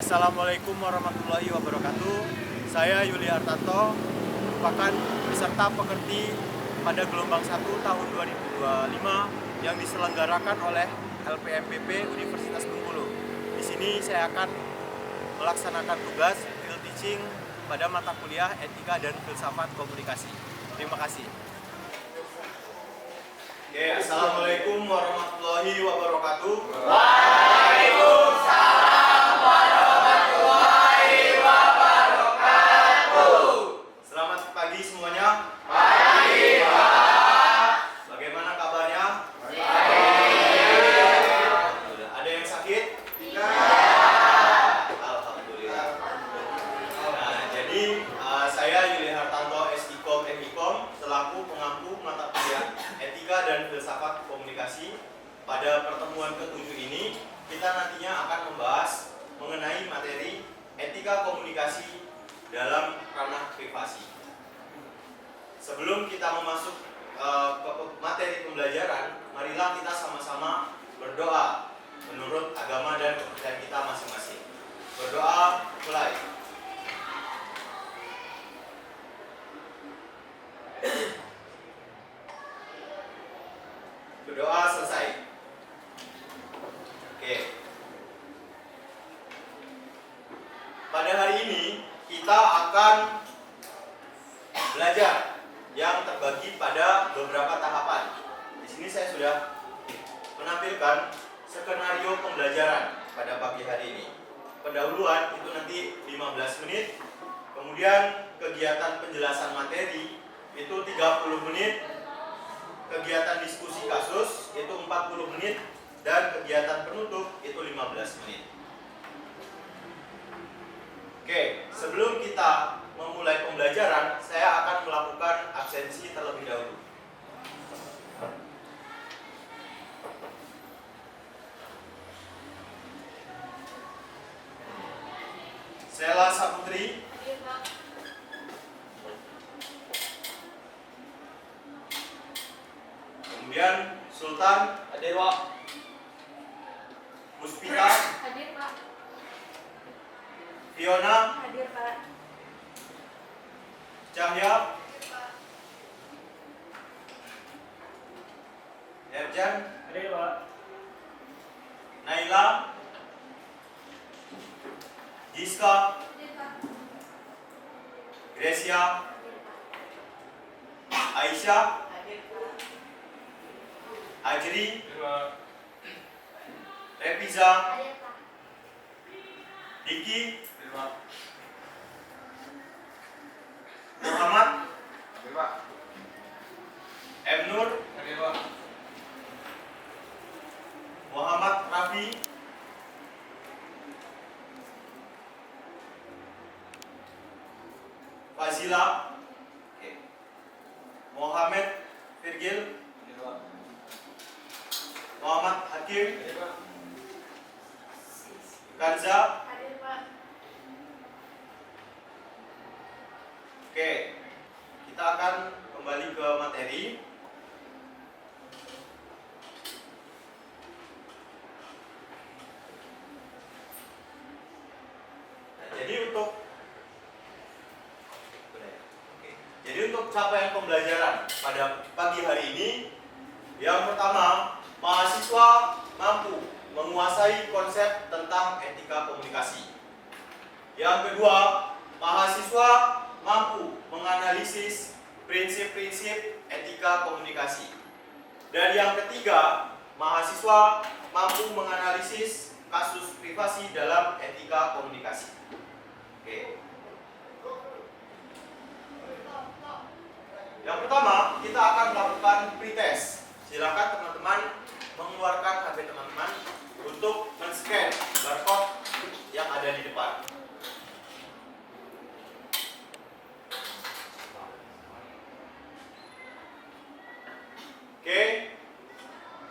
Assalamualaikum warahmatullahi wabarakatuh. Saya Yuli Hartanto, merupakan peserta pekerti pada gelombang 1 tahun 2025 yang diselenggarakan oleh LPMPP Universitas Bengkulu. Di sini saya akan melaksanakan tugas field teaching pada mata kuliah Etika dan Filsafat Komunikasi. Terima kasih. Oke, Assalamualaikum warahmatullahi wabarakatuh. Waalaikumsalam warahmatullahi wabarakatuh. Selamat pagi semuanya. Pagi, Pak. Bagaimana kabarnya? Baik. Ada yang sakit? Tidak. Alhamdulillah. Nah, jadi saya Yuli Hartanto, SIKOM, MIKOM, selaku pengampu mata kuliah Etika dan Filsafat Komunikasi. Pada pertemuan ke-7 ini, kita nantinya akan membahas mengenai materi etika komunikasi dalam ranah privasi. Sebelum kita memasuk ke materi pembelajaran, marilah kita sama-sama berdoa menurut agama dan kepercayaan kita masing-masing. Berdoa, mulai. Berdoa selesai. Oke. Pada hari ini kita akan belajar yang terbagi pada beberapa tahapan. Di sini saya sudah menampilkan skenario pembelajaran pada pagi hari ini. Pendahuluan itu nanti 15 menit. Kemudian kegiatan penjelasan materi itu 30 menit. Kegiatan diskusi kasus itu 40 menit dan kegiatan penutup itu 15 menit. Oke, sebelum kita memulai pembelajaran, saya akan melakukan absensi terlebih dahulu. Sela Saputri. Kemudian Sultan hadir, Pak. Muspita hadir, Pak. Fiona Hadir, Pak. Cahya Hadir, Pak. Erjan Hadir, Pak. Naila Jiska Hadir, Pak. Gracia Hadir, Pak. Aisyah Hadir, Pak. Ajri Hadir, Pak. Repiza Hadir, Pak. Diki Hadir, Pak. Muhammad Hadir, Pak. M. Nur Hadir, Pak. Muhammad Rafi Fazila Muhammad Virgil Hadir, Pak. Muhammad Hakim Hadir, Pak. Kanza. Hadir, Pak. Oke, kita akan kembali ke materi. Nah, jadi untuk capaian pembelajaran pada pagi hari ini, yang pertama, mahasiswa mampu menguasai konsep tentang etika komunikasi. Yang kedua, mahasiswa mampu menganalisis prinsip-prinsip etika komunikasi. Dan yang ketiga, mahasiswa mampu menganalisis kasus privasi dalam etika komunikasi. Oke. Yang pertama, kita akan melakukan pretest. Silakan teman-teman mengeluarkan HP teman-teman untuk men-scan barcode yang ada di depan. Oke,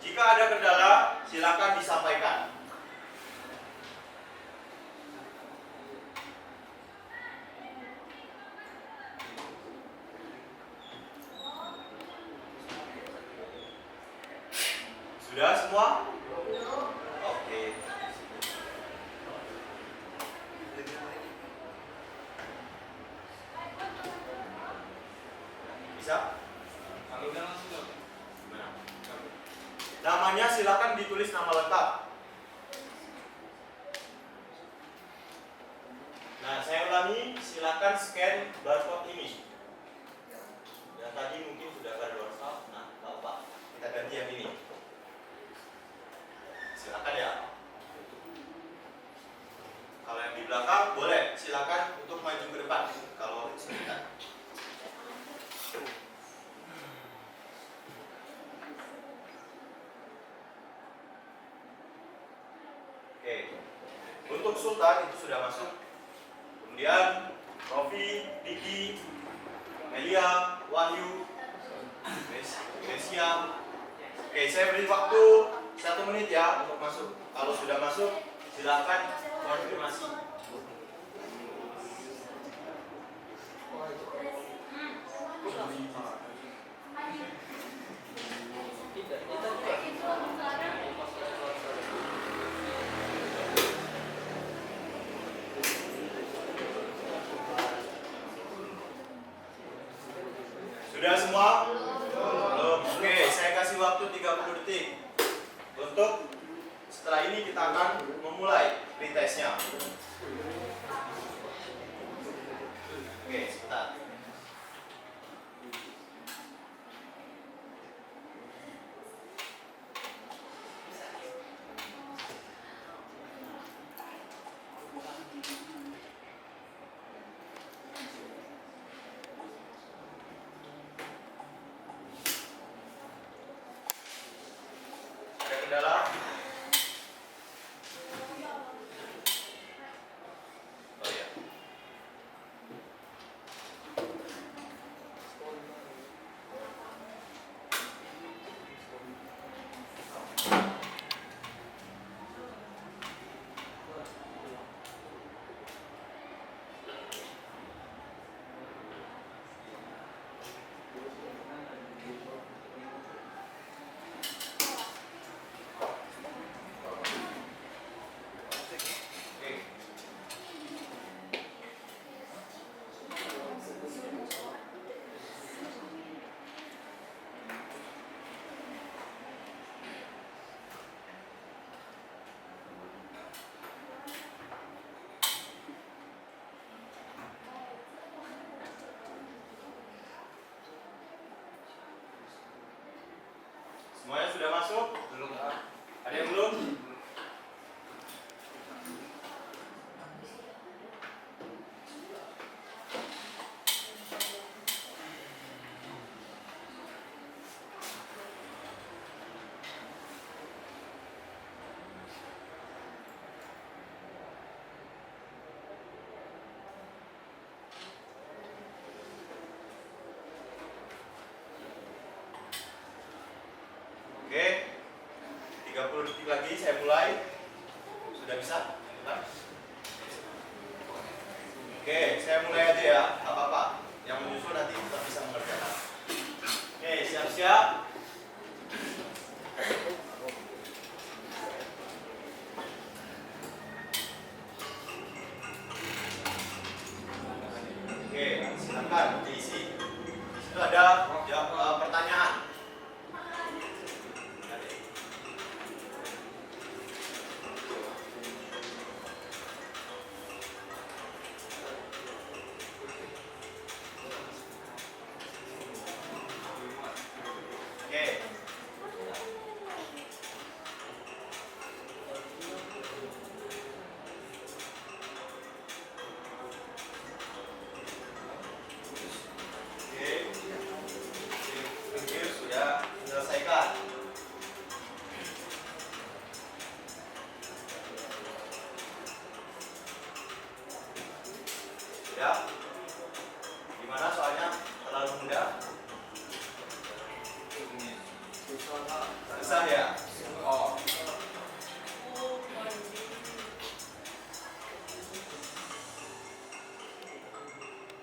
jika ada kendala, silakan disampaikan. Sudah semua? Oke. Bisa? Kalau udah langsung dong. Gimana? Namanya silakan ditulis nama lengkap. Nah, saya ulangi, silakan scan barcode ini. Yang tadi mungkin sudah kadaluarsa. Nah, nggak apa, kita ganti yang ini. Silakan ya. Kalau yang di belakang boleh, silakan untuk maju ke depan. Kalau kesulitan. Oke, untuk Sultan itu sudah masuk. Kemudian Rofi, Diki, Melia, Wahyu, Mesia. Oke, saya beri waktu 1 menit ya untuk masuk. Kalau sudah masuk, silakan konfirmasi. Sudah semua? Belum. Oke, saya kasih waktu 30 detik. Untuk setelah ini kita akan memulai pretestnya. Oke, sebentar. Ada kendala? Oh ya. Oke. Semuanya sudah masuk? Belum. Ada yang belum? Oke. 30 detik lagi saya mulai. Sudah bisa? Sudah? Oke, saya mulai aja ya. Gak apa-apa. Yang menyusul nanti tetap bisa mengerjakan. Oke, siap-siap. Oke, silakan diisi. Di situ ada pertanyaan. Oke. Oke. Pikir sudah selesaikan. Sudah? Gimana soalnya? Terlalu mudah? Susah ya? Oh.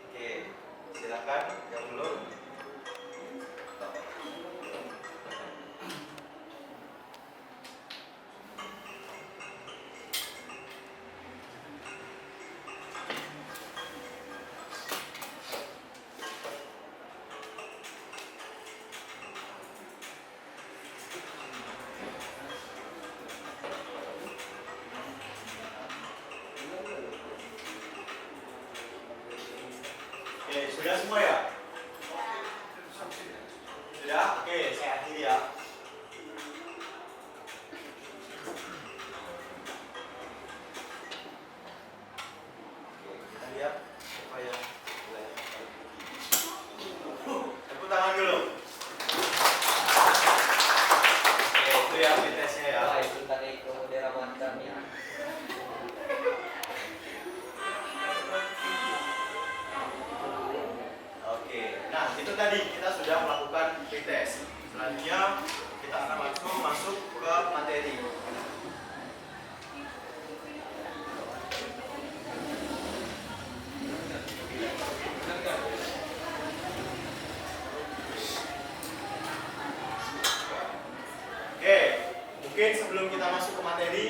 Oke, silakan yang belum. Sudah semua ya? Sudah? Oke, saya akhiri ya. Kita lihat apa yang tepuk tangan dulu. Oke, itu ya fitnessnya ya. Wah, itu tadi kemudian macamnya. Oke, nah itu tadi kita sudah melakukan pretest. Selanjutnya kita akan langsung masuk ke materi. Oke, mungkin sebelum kita masuk ke materi,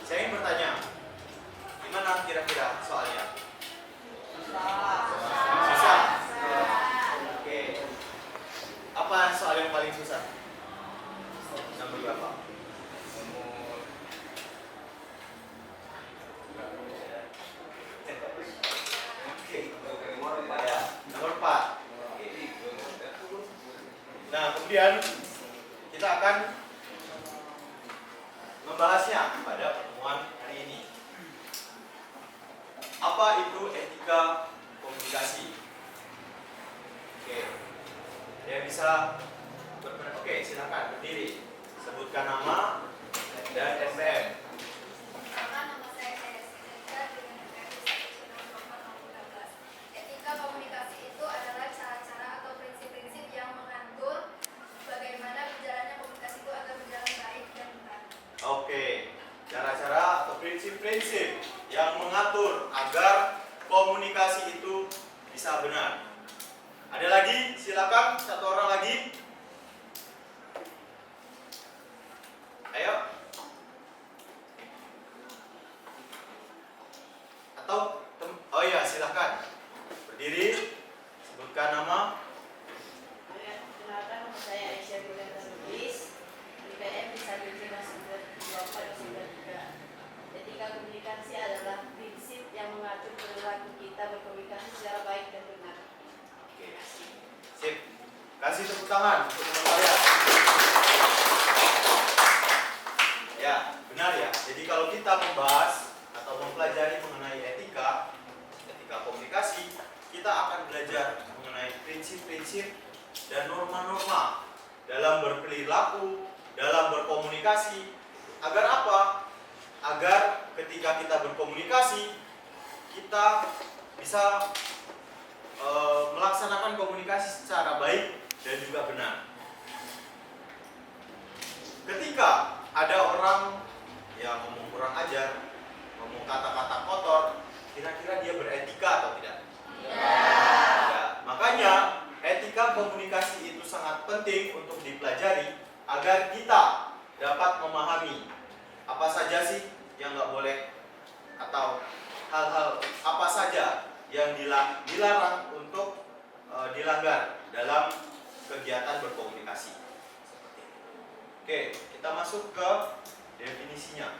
saya ingin bertanya, gimana kira-kira soalnya? Susah? Oke. Apa soal yang paling susah? Nomor berapa? Oke. Ya, nomor 4. Nah, kemudian kita akan membahasnya pada pertemuan hari ini. Apa itu etika komunikasi? Oke. Yang bisa oke, silakan berdiri. Sebutkan nama dan SPM. Nama saya Etika dengan NKRI 1/2013. Etika komunikasi itu adalah cara-cara atau prinsip-prinsip yang mengatur bagaimana berjalannya komunikasi itu agar berjalan baik dan benar. Oke. Cara-cara atau prinsip-prinsip yang mengatur agar komunikasi itu bisa benar. Ada lagi? Silakan, satu orang lagi. Ayo. Atau oh iya, silakan. Berdiri. Sebutkan nama. Kenalkan, nama saya Aisyah Gulenda Lubis. IPM bisa dikirim 924-93. Etika komunikasi adalah prinsip yang mengatur perilaku kita berkomunikasi secara baik dan benar. Oke. Sip. Kasih tepuk tangan untuk teman kalian. Ya, benar ya. Jadi kalau kita membahas atau mempelajari mengenai etika komunikasi, kita akan belajar mengenai prinsip-prinsip dan norma-norma dalam berperilaku, dalam berkomunikasi. Agar apa? Agar ketika kita berkomunikasi, kita bisa melaksanakan komunikasi secara baik dan juga benar. Ketika ada orang yang ngomong kurang ajar, ngomong kata-kata kotor, kira-kira dia beretika atau tidak? Ya. Makanya etika komunikasi itu sangat penting untuk dipelajari agar kita dapat memahami apa saja sih yang nggak boleh atau hal-hal apa saja yang dilarang untuk dilanggar dalam kegiatan berkomunikasi. Seperti itu. Oke, kita masuk ke definisinya.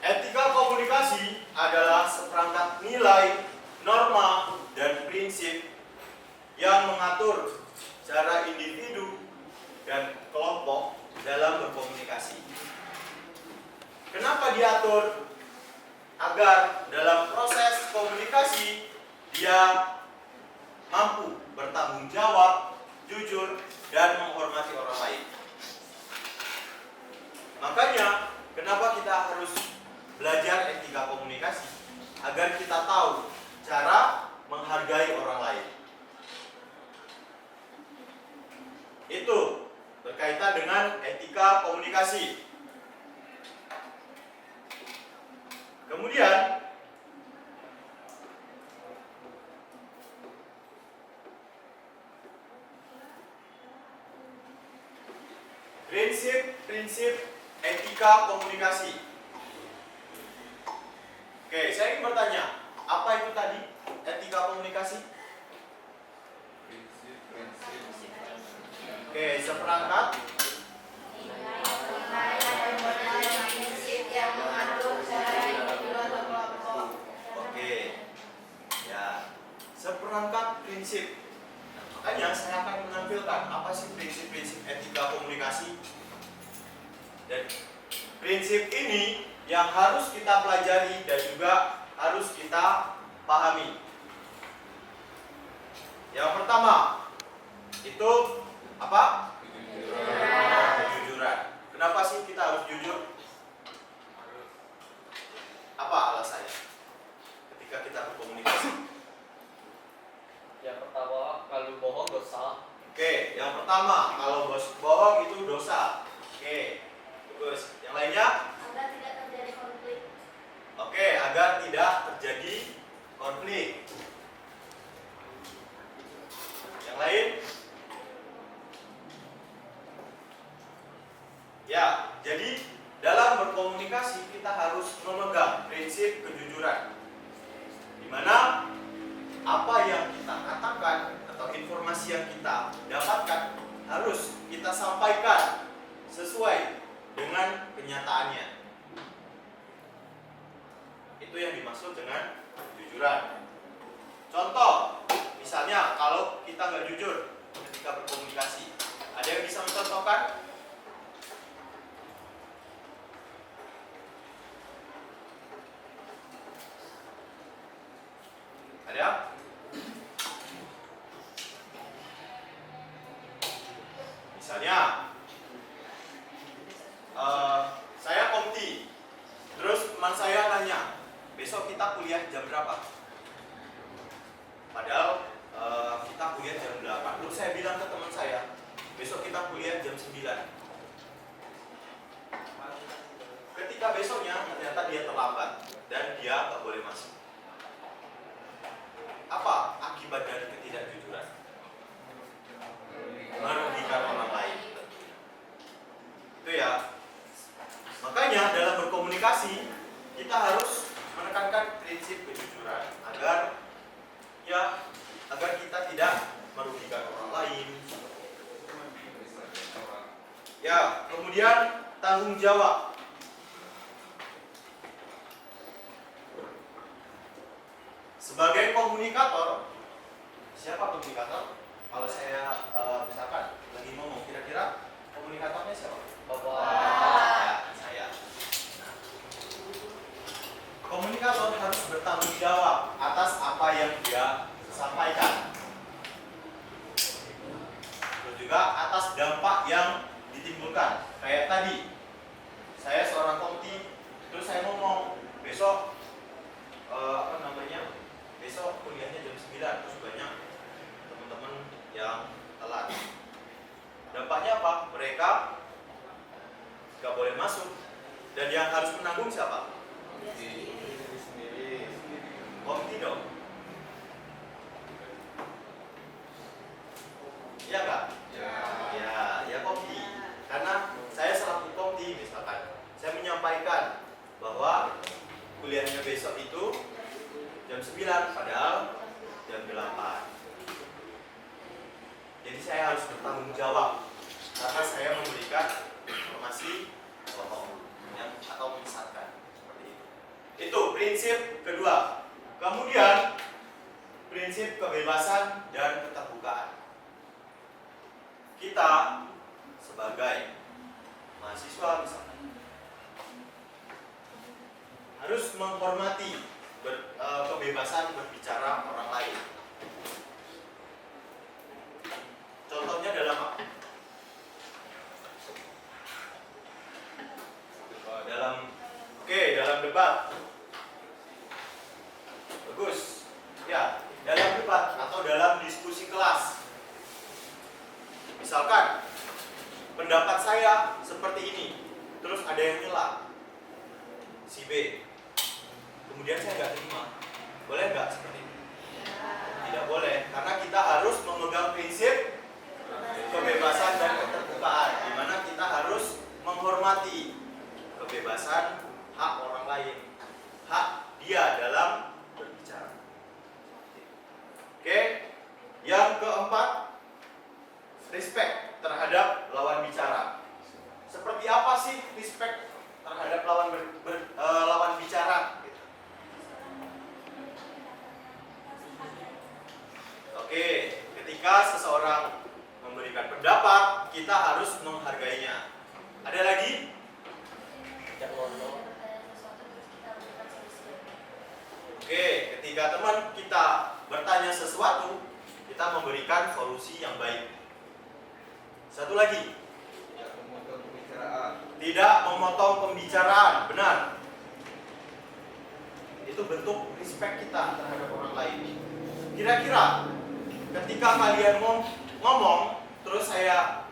Etika komunikasi adalah seperangkat nilai, norma, dan prinsip yang mengatur cara individu dan kelompok dalam berkomunikasi. Kenapa diatur? Agar dalam proses komunikasi dia mampu bertanggung jawab, jujur, dan menghormati orang lain. Makanya, kenapa kita harus belajar etika komunikasi? Agar kita tahu cara menghargai orang lain. Itu berkaitan dengan etika komunikasi. Kemudian prinsip-prinsip etika komunikasi. Oke, saya ingin bertanya, apa itu tadi etika komunikasi? Oke, seperangkat Prinsip yang mengatur cara individu atau kelompok. Oke. Ya. menentukan apa sih prinsip-prinsip etika komunikasi. Dan prinsip ini yang harus kita pelajari dan juga harus kita pahami. Yang pertama itu apa? Kejujuran. Kenapa sih kita harus jujur? Apa alasannya ketika kita berkomunikasi? Yang pertama, kalau bohong dosa. Oke, yang pertama kalau bohong itu dosa. Oke, bagus. Yang lainnya? Agar tidak terjadi konflik. Oke, agar tidak terjadi konflik. Yang lain? Ya, jadi dalam berkomunikasi kita harus memegang prinsip kejujuran, di mana apa yang kita katakan atau informasi yang kita dapatkan harus kita sampaikan sesuai dengan kenyataannya. Itu yang dimaksud dengan kejujuran. Contoh, misalnya kalau kita nggak jujur ketika berkomunikasi, ada yang bisa mencontohkan? Ada? Misalnya, saya komti, terus teman saya nanya, besok kita kuliah jam berapa? Padahal kita kuliah jam 8. Terus saya bilang ke teman saya, besok kita kuliah jam 9. Ketika besoknya ternyata dia terlambat dan dia nggak boleh masuk. Apa akibat dari ketidakjujuran? Merugikan orang lain. Itu ya. Makanya dalam berkomunikasi kita harus menekankan prinsip kejujuran agar kita tidak merugikan orang lain. Ya, kemudian tanggung jawab. Sebagai komunikator, siapa komunikator? Kalau saya misalkan lagi ngomong, kira-kira komunikatornya siapa? Bapak. Ya, saya. Nah, komunikator harus bertanggung jawab atas apa yang dia sampaikan. Terus juga atas dampak yang ditimbulkan. Kayak tadi, saya seorang komti, terus saya ngomong besok besok kuliahnya jam 9, terus banyak teman-teman yang telat. Dampaknya apa? Mereka gak boleh masuk. Dan yang harus menanggung siapa? Diri sendiri. Komti dong. Iya gak? Ya komti. Karena saya selaku komti misalkan, saya menyampaikan bahwa kuliahnya besok itu jam 9, padahal jam 8. Jadi saya harus bertanggung jawab karena saya memberikan informasi bohong atau menyesatkan. Seperti itu. Itu prinsip kedua. Kemudian prinsip kebebasan dan keterbukaan. Kita sebagai mahasiswa misalnya harus menghormati kebebasan berbicara orang lain. Contohnya dalam apa? Dalam debat. Bagus. Ya, dalam debat atau dalam diskusi kelas. Misalkan pendapat saya seperti ini, terus ada yang nyela si B. Kemudian saya nggak terima, boleh nggak seperti itu? Tidak boleh, karena kita harus memegang prinsip kebebasan dan keterbukaan, di mana kita harus menghormati kebebasan hak orang lain, hak dia dalam berbicara. Oke, yang keempat, respect terhadap lawan bicara. Seperti apa sih respect terhadap lawan bicara? Oke, ketika seseorang memberikan kita harus menghargainya. Ada lagi? Tidak ngono. Oke, ketika teman kita bertanya sesuatu, kita memberikan solusi yang baik. Satu lagi, Tidak memotong pembicaraan. tidak memotong pembicaraan. Benar. Itu bentuk respect kita terhadap orang lain. Kira-kira ketika kalian ngomong, terus saya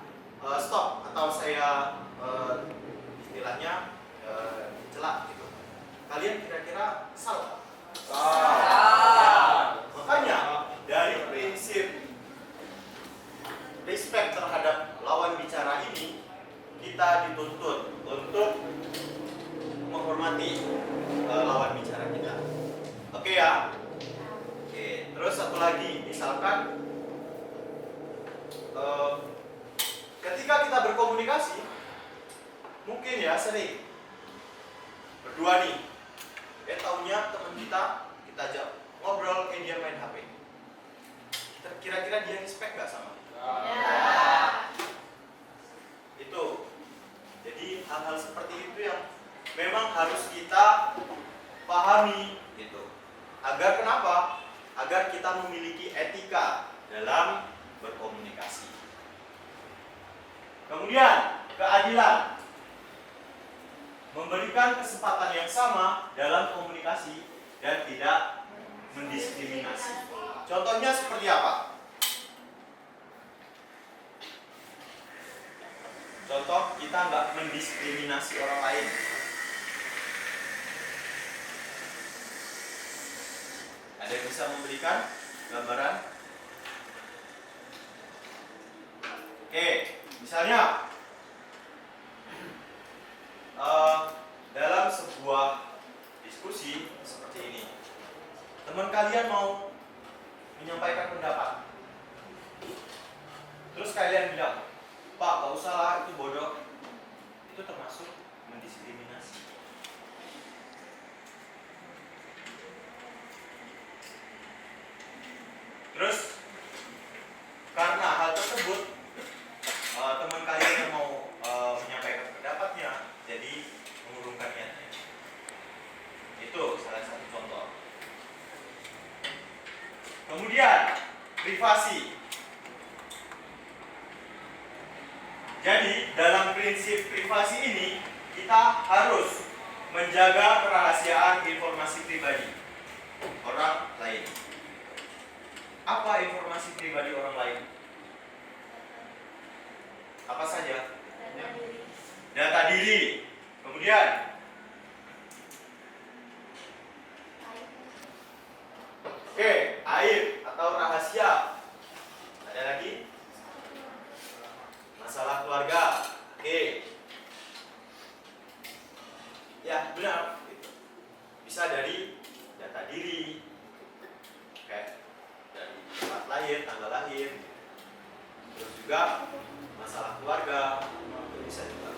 stop atau saya istilahnya celak gitu. Kalian kira-kira salah? Ya, makanya dari prinsip respect terhadap lawan bicara ini, kita dituntut untuk menghormati lawan bicara kita. Oke ya? Oke, terus satu lagi, misalkan ketika kita berkomunikasi, mungkin ya sering berdua nih, taunya teman kita ajak ngobrol, dia main HP. Kira-kira dia respect nggak sama kita? Itu. Jadi hal-hal seperti itu yang memang harus kita pahami gitu. Agar kenapa? Agar kita memiliki etika dalam berkomunikasi. Kemudian, keadilan. Memberikan kesempatan yang sama dalam komunikasi dan tidak mendiskriminasi. Contohnya seperti apa? Contoh, kita nggak mendiskriminasi orang lain. Ada yang bisa memberikan gambaran? Oke, misalnya dalam sebuah diskusi seperti ini, teman kalian mau menyampaikan pendapat, terus kalian bilang, Pak, gak usah lah, itu bodoh. Itu termasuk mendiskriminasi. Terus karena hal tersebut, teman kalian yang mau menyampaikan pendapatnya jadi mengurungkan niatnya. Itu salah satu contoh. Kemudian privasi. Jadi dalam prinsip privasi ini kita harus menjaga kerahasiaan informasi pribadi orang lain. Apa informasi pribadi orang lain? Apa saja? Data diri. Kemudian aib atau rahasia. Ada lagi? Masalah keluarga. Ya, benar. Bisa dari data diri, dari tempat lahir, tanggal lahir, terus juga masalah keluarga, itu bisa juga.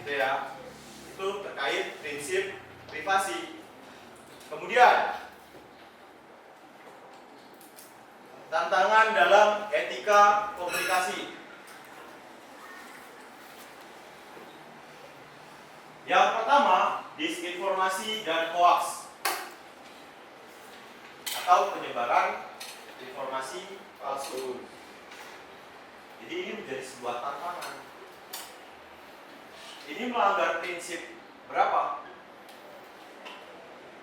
Gitu ya. Itu terkait prinsip privasi. Kemudian tantangan dalam etika komunikasi. Yang pertama, disinformasi dan hoaks atau penyebaran informasi palsu. Jadi ini menjadi sebuah tantangan. Ini melanggar prinsip berapa?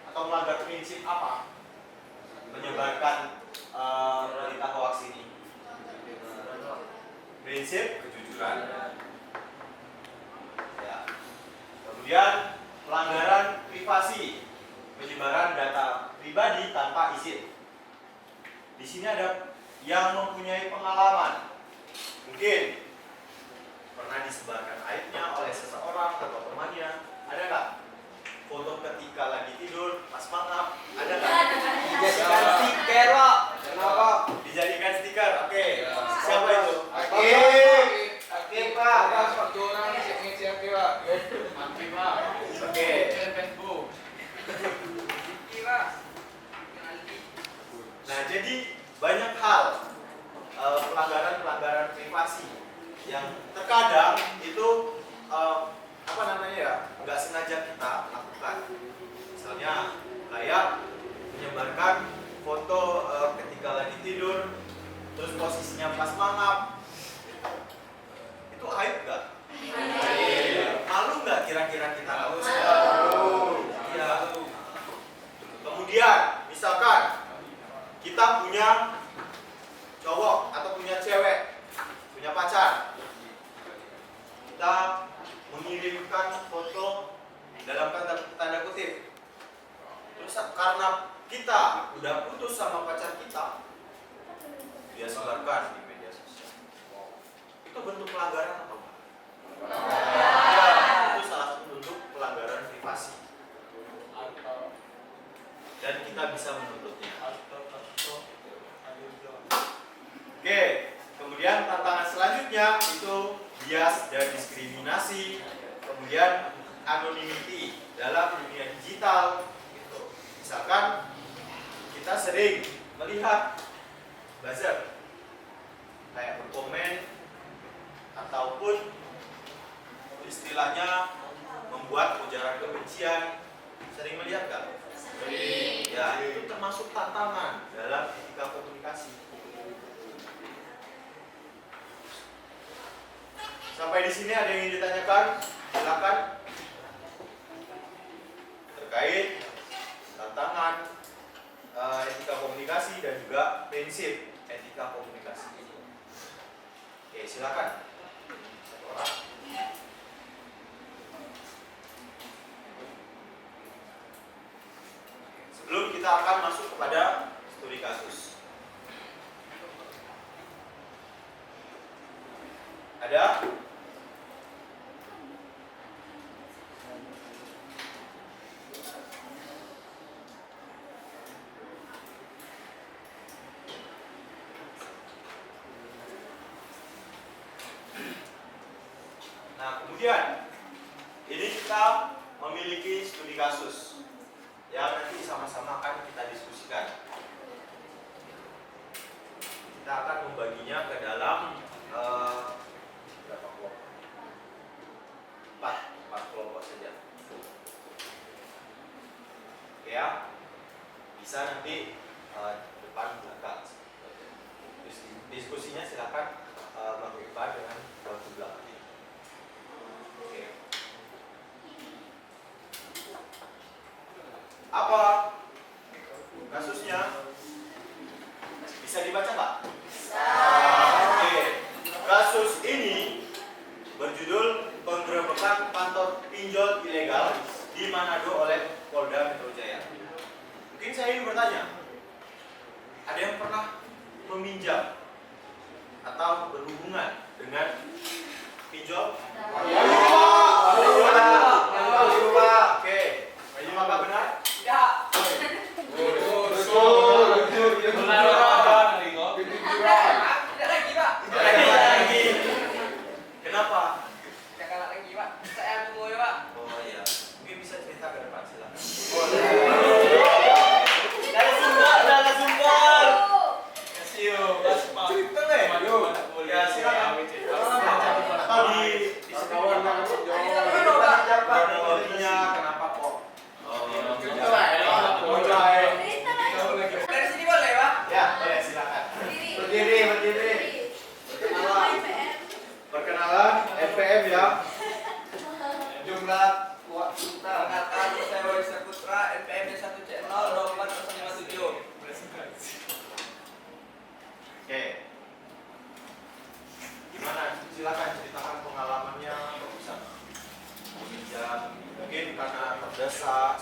Atau melanggar prinsip apa? Menyebarkan berita hoaks ini. Prinsip kejujuran. Ya. Kemudian pelanggaran privasi, penyebaran data pribadi tanpa izin. Di sini ada yang mempunyai pengalaman, mungkin pernah disebarkan aibnya oleh seseorang atau temannya. Ada nggak? Foto ketika lagi tidur, pas malam, ada nggak? Dijadikan stiker, Pak. Kenapa? Dijadikan stiker, oke. Siapa itu? Aktif, Pak. Ada satu orang yang siap Pak. Aktif, Pak. Oke. Facebook. Nah, jadi banyak hal pelanggaran privasi karena kita udah putus sama pacar kita, dia sebarkan di media sosial. Itu bentuk pelanggaran atau enggak? Ya, itu salah satu bentuk pelanggaran privasi. Dan kita bisa menuntutnya. Oke, kemudian tantangan selanjutnya itu bias dan diskriminasi, kemudian anonymity dalam dunia digital. Gitu. Misalkan kita sering melihat buzzer kayak berkomen ataupun istilahnya membuat ujaran kebencian, sering melihat nggak? Sering. Ya, itu termasuk tantangan dalam etika komunikasi. Sampai di sini ada yang ingin ditanyakan? Silakan. Terkait tantangan etika komunikasi dan juga prinsip etika komunikasi. Oke, silakan. Satu orang. Sebelum kita akan masuk kepada studi kasus. Ada? Nah, kemudian ini kita memiliki studi kasus yang nanti sama-sama akan kita diskusikan. Kita akan membaginya ke dalam berapa kelompok? 4 kelompok saja. Oke ya, bisa nanti depan belakang. Diskusinya silakan mengubah dengan waktu belakang. Oke. Apa kasusnya? Bisa dibaca Pak? Bisa. Oke. Kasus ini berjudul penggerebekan kantor pinjol ilegal di Manado oleh Polda Metro Jaya. Mungkin saya ingin bertanya, ada yang pernah meminjam atau berhubungan dengan pinjol? Oke, ini maka benar? Tidak. Tidak lagi, Pak. Lagi. Kenapa? Tidak kalah lagi, Pak. Saya tunggu ya, Pak. Oh iya, mungkin bisa cerita ke depan silakan. Narasumber. Cerita deh. Ya silakan. Atau di kronologinya kenapa kok? Dari sini boleh, Pak? Ya, boleh silakan. Berdiri. Perkenalan FPM ya. Jumlah kuota. Perkenalkan, saya Wahyu Saputra, NPM 1C0 2457. Oke. Gimana? Silakan ceritakan pengalamannya. Kok bisa meminjam? Mungkin karena terdesak.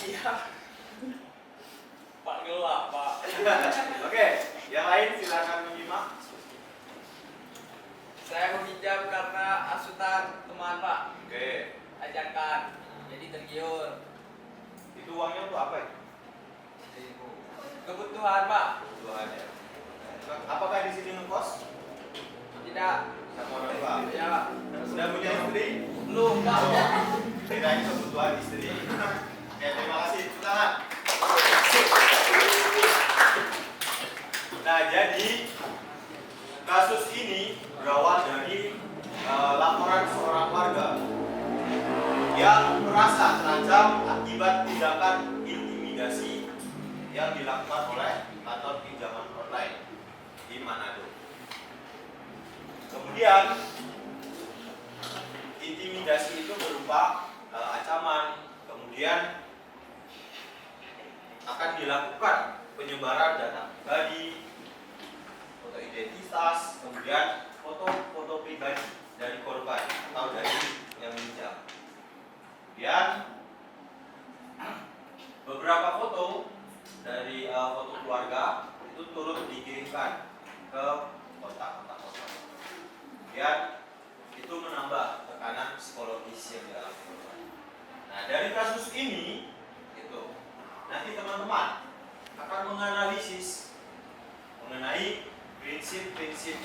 Iya. Pak gelap, Pak. Oke, yang lain silakan menyimak. Saya meminjam karena asutan teman, Pak. Oke, Ajakan. Jadi tergiur. itu uangnya untuk apa ya? Kebutuhan, Pak. Kebutuhan ya. Apakah di sini ngekos? Tidak. Sama orang tua? Ya, Pak. Sudah punya istri? Belum, Pak. Kirain kebutuhan istri. Oke, terima kasih. Tepuk tangan. Nah, jadi kasus ini berawal dari laporan seorang warga yang merasa terancam akibat tindakan intimidasi yang dilakukan oleh kantor pinjaman online di Manado. Kemudian intimidasi itu berupa ancaman, kemudian akan dilakukan penyebaran data pribadi, foto identitas, kemudian foto-foto pribadi dari korban atau dari yang minjam. Kemudian kirimkan ke kontak-kontak korban. Kemudian itu menambah tekanan psikologis yang dialami korban. Nah, dari kasus ini itu nanti teman-teman akan menganalisis mengenai prinsip-prinsip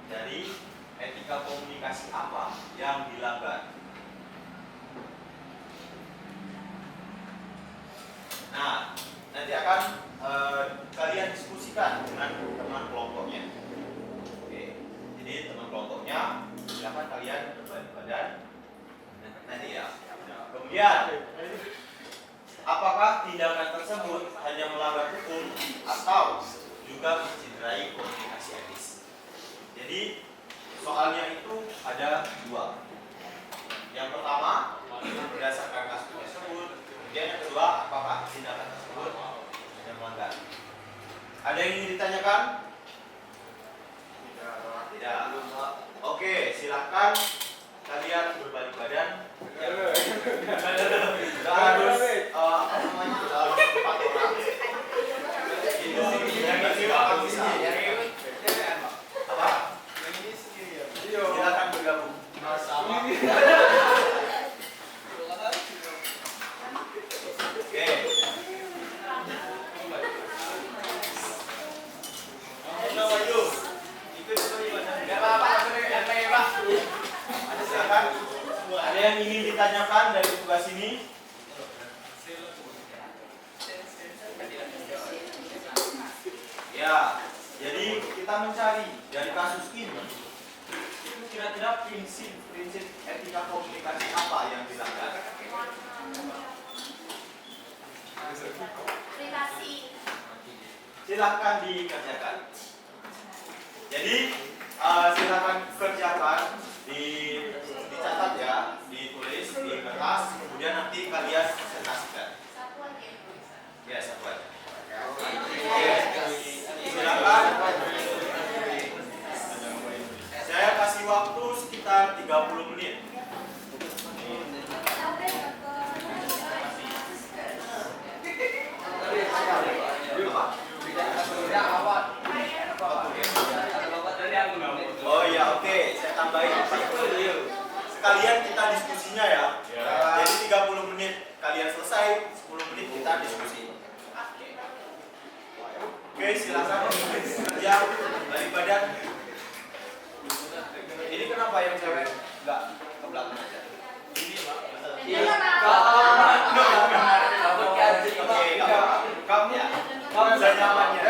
dari etika komunikasi apa yang dilanggar. Nah, nanti akan kalian diskusikan dengan teman kelompoknya. Oke, jadi teman kelompoknya silakan kalian berbalik badan nanti ya. Kemudian, apakah tindakan tersebut hanya melanggar hukum atau juga mencederai komunikasi etis? Jadi soalnya itu ada dua. Yang pertama berdasarkan kasus tersebut, kemudian yang kedua apakah tindakan tersebut hanya melanggar. Ada yang ingin ditanyakan? Tidak. Oke, silakan kalian berbalik badan. Sudah harus apa namanya? Harus 4 orang. Itu yang bisa. Apa? Silakan bergabung. Oke. Ada yang ingin ditanyakan dari tugas ini? Ya, jadi kita mencari dari kasus ini itu kira-kira prinsip etika komunikasi apa yang dilanggar? Silakan dikerjakan. Jadi silakan kerjakan, dicatat ya, ditulis di kertas, kemudian nanti kalian presentasikan. Ya, satu aja. Silakan. Saya kasih waktu sekitar 30 menit. Oh iya, oke, saya tambahin 40. Sekalian kita diskusinya ya. Jadi 30 menit kalian selesai, 10 menit kita diskusi. Oke, silakan kerja balik badan. Ini kenapa yang cewek enggak ke belakang aja? Ini Pak. Kamu udah nyamannya.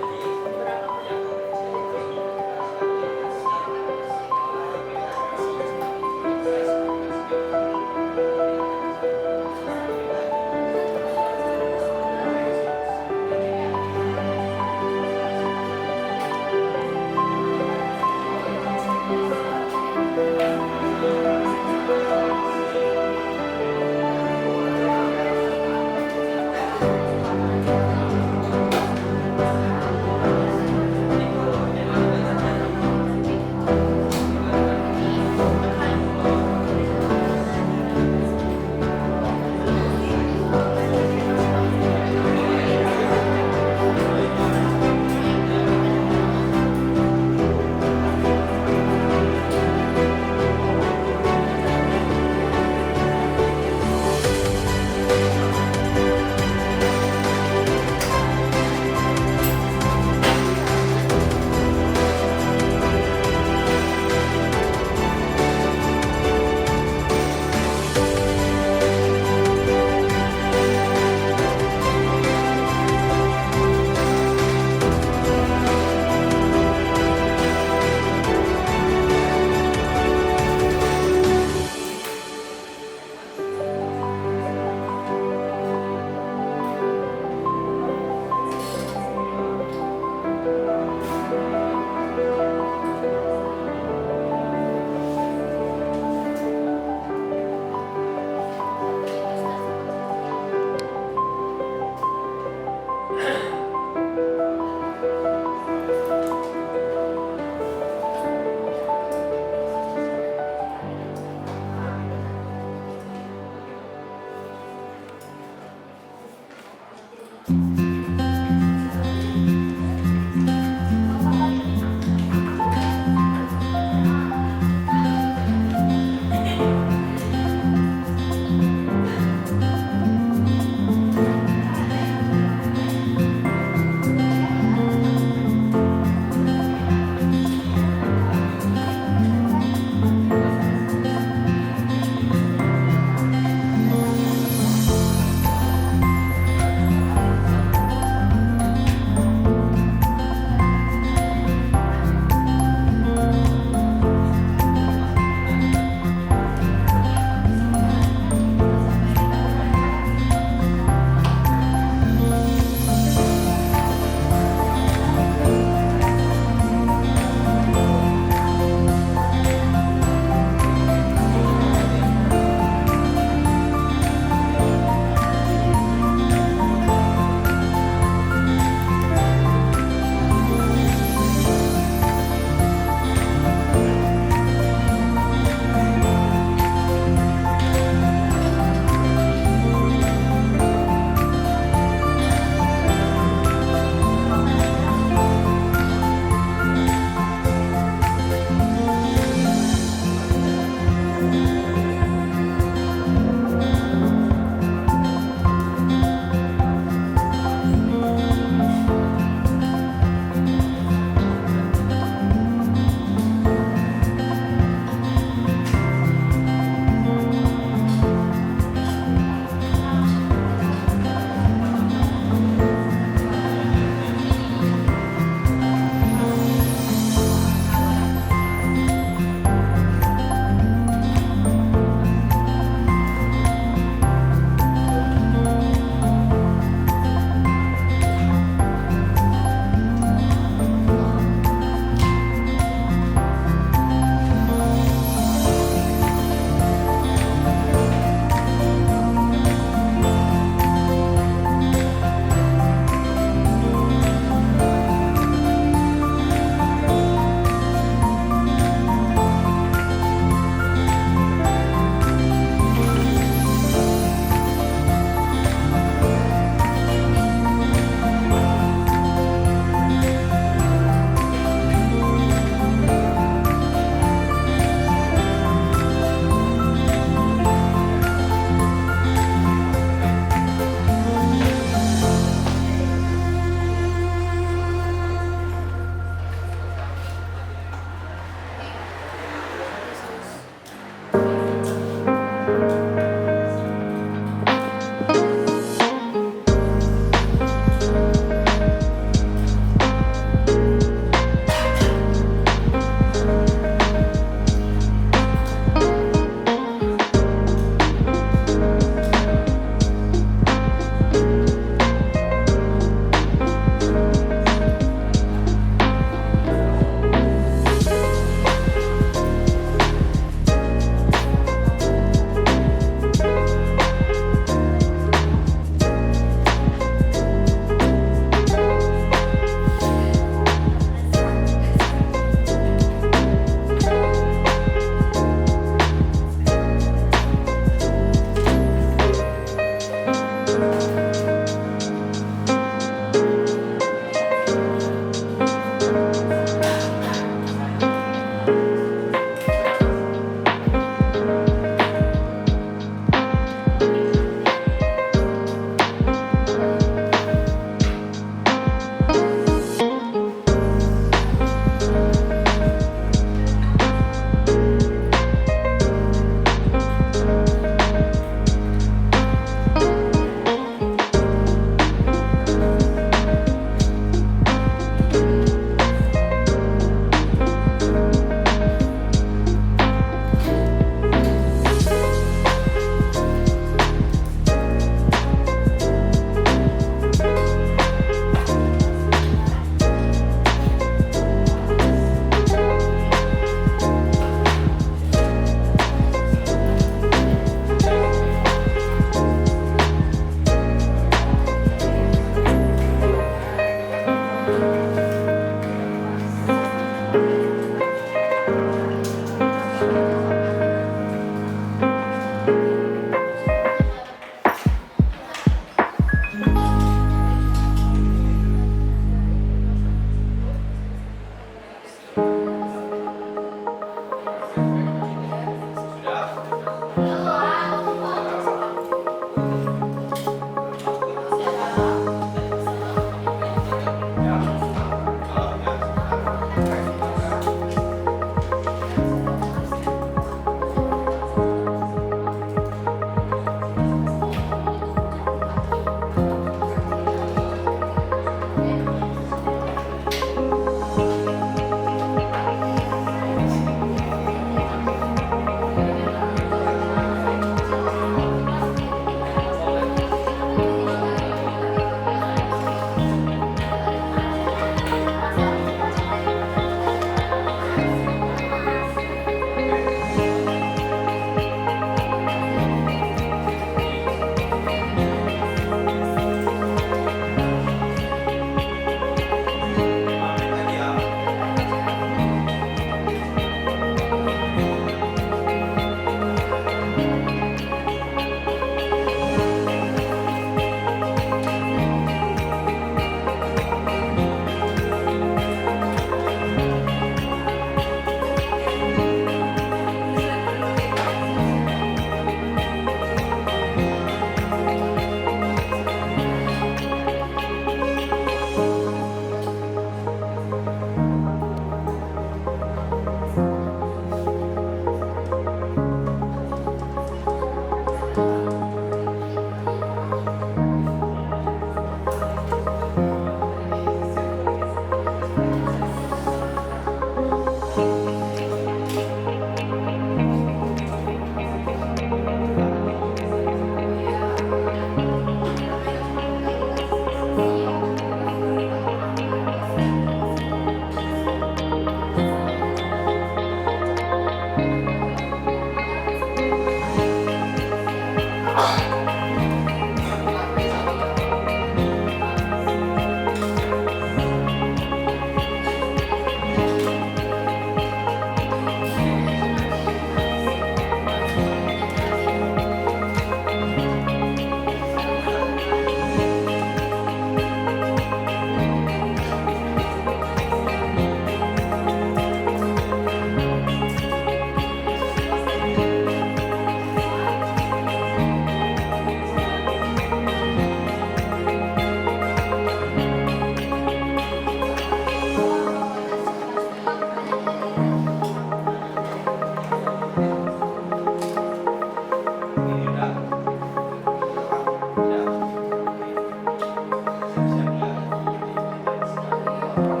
Jadi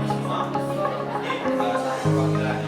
semua ini satu panggilan.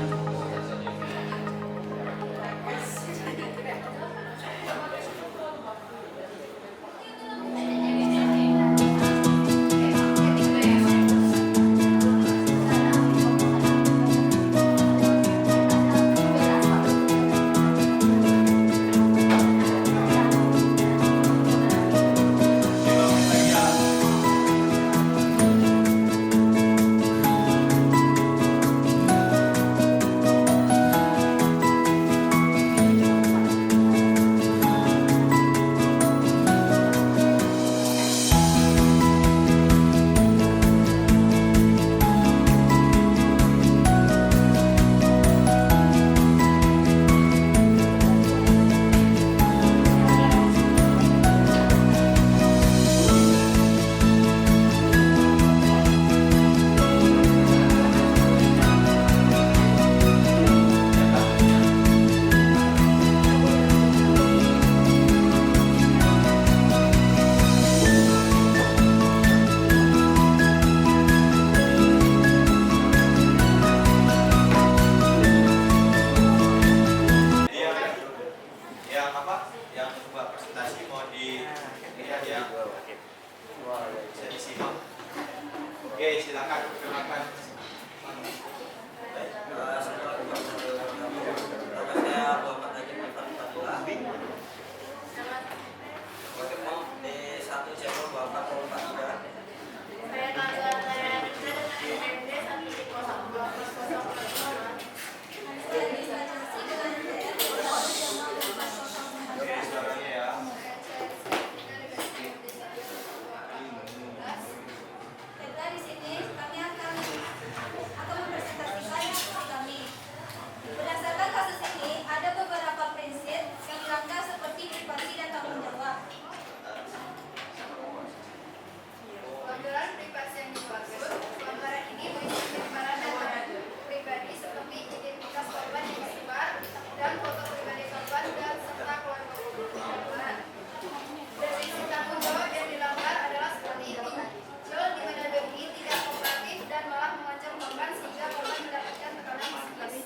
Yang apa? Yang buat presentasi mau dilihat ya. Bisa disimak. Oke, silakan perkenalkan. Saya tanggal saya dengan NMD 10120. Oke, suaranya ya. Dan di sini kami akan mempresentasikan kami. Berdasarkan kasus ini, ada beberapa prinsip yang dilanggar seperti privasi dan tanggung jawab. Pelanggaran privasi yang dimaksud, pelanggaran ini berisi penyebaran data pribadi seperti identitas korban yang disebar dan foto pribadi korban dan serta keluarga korban. Prinsip tanggung jawab yang dilanggar adalah seperti ini. Jual di mana BI tidak kooperatif dan malah mengancam korban sehingga korban mendapatkan tekanan psikis.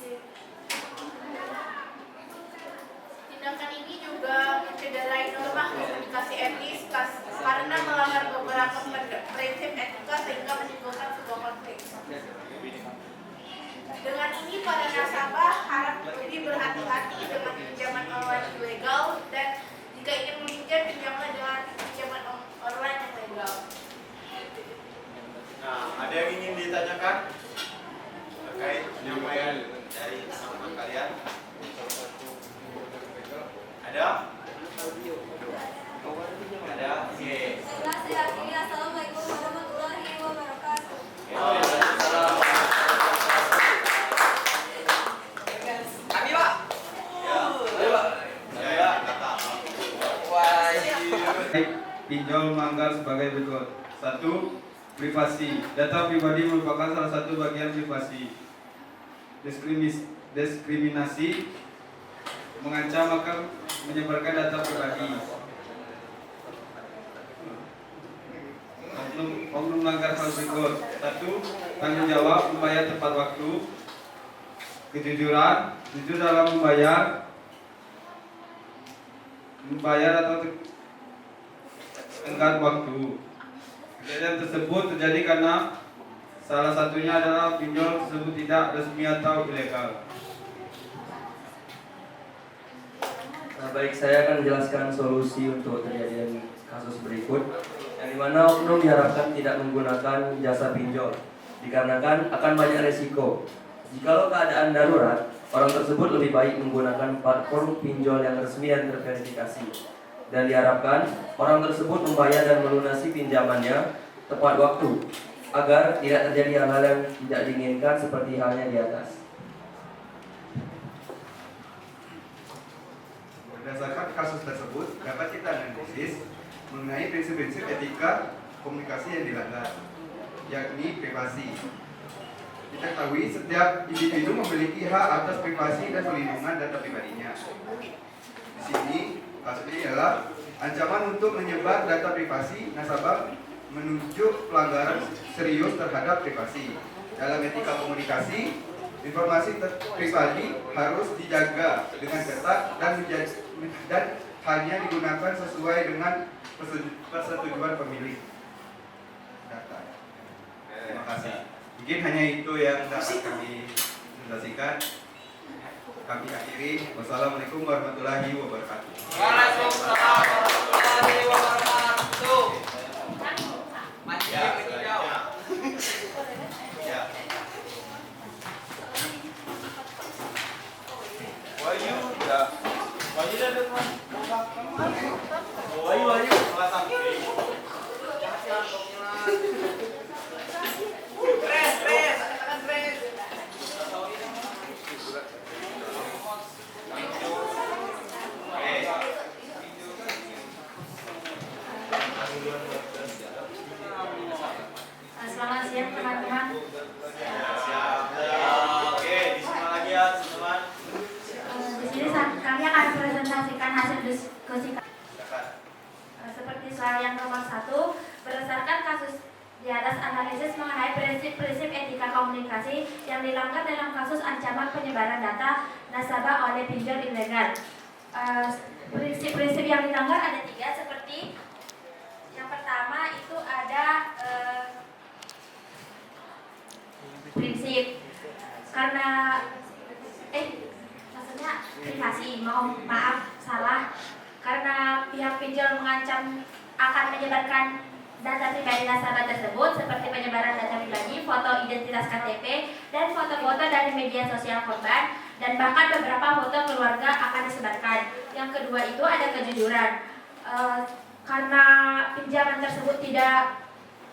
Tindakan ini juga mencederai norma komunikasi etis karena melanggar beberapa prinsip etika sehingga menimbulkan sebuah konflik. Dengan ini para nasabah harap lebih berhati-hati dengan pinjaman online ilegal dan jika ingin meminjam pinjamlah dengan pinjaman online yang legal. Nah, ada yang ingin ditanyakan terkait penyampaian dari teman-teman kalian? Ada? Ada? Oke. Saya akhiri. Assalamualaikum warahmatullahi wabarakatuh. Waalaikumsalam. Kami Pak. Ya, kata. Pinjol manggar sebagai berikut. 1. Privasi. Data pribadi merupakan salah satu bagian privasi. Diskriminasi mengancam akan menyebarkan data pribadi. Oknum melanggar hal berikut. 1. Tanggung jawab membayar tepat waktu. Kejujuran, jujur dalam membayar atau tenggat waktu. Kejadian tersebut terjadi karena salah satunya adalah pinjol tersebut tidak resmi atau ilegal. Baik, saya akan menjelaskan solusi untuk terjadinya kasus berikut, yang dimana oknum diharapkan tidak menggunakan jasa pinjol, dikarenakan akan banyak resiko. Jikalau keadaan darurat, orang tersebut lebih baik menggunakan platform pinjol yang resmi dan terverifikasi. Dan diharapkan orang tersebut membayar dan melunasi pinjamannya tepat waktu, agar tidak terjadi hal-hal yang tidak diinginkan seperti halnya di atas. Berdasarkan kasus tersebut, dapat kita analisis mengenai prinsip-prinsip etika komunikasi yang dilanggar, yakni privasi. Kita ketahui setiap individu memiliki hak atas privasi dan perlindungan data pribadinya. Di sini kasusnya adalah ancaman untuk menyebar data privasi nasabah menunjuk pelanggaran serius terhadap privasi. Dalam etika komunikasi, informasi pribadi harus dijaga dengan ketat dan hanya digunakan sesuai dengan persetujuan pemilik data. Terima kasih. Mungkin hanya itu yang dapat kami presentasikan. Kami akhiri. Wassalamualaikum warahmatullahi wabarakatuh. Waalaikumsalam warahmatullahi wabarakatuh. Ya, selanjutnya. Ya. Wahyu, ya. Wahyu dah ada teman. Wahyu, pasang. Selamat siang teman-teman. Siap. Oke, di sini lagi ya, teman-teman. Di sini kami akan presentasikan hasil diskusi Silakan. seperti soal yang nomor 1. Berdasarkan kasus di atas, analisis mengenai prinsip-prinsip etika komunikasi yang dilanggar dalam kasus ancaman penyebaran data nasabah oleh pinjol ilegal. Prinsip-prinsip yang dilanggar ada 3, seperti yang pertama itu ada prinsip karena maksudnya privasi, maaf salah, karena pihak pinjol mengancam akan menyebarkan data pribadi nasabah tersebut seperti penyebaran data pribadi, foto identitas KTP, dan foto-foto dari media sosial korban, dan bahkan beberapa foto keluarga akan disebarkan. Yang kedua itu ada kejujuran. Karena pinjaman tersebut tidak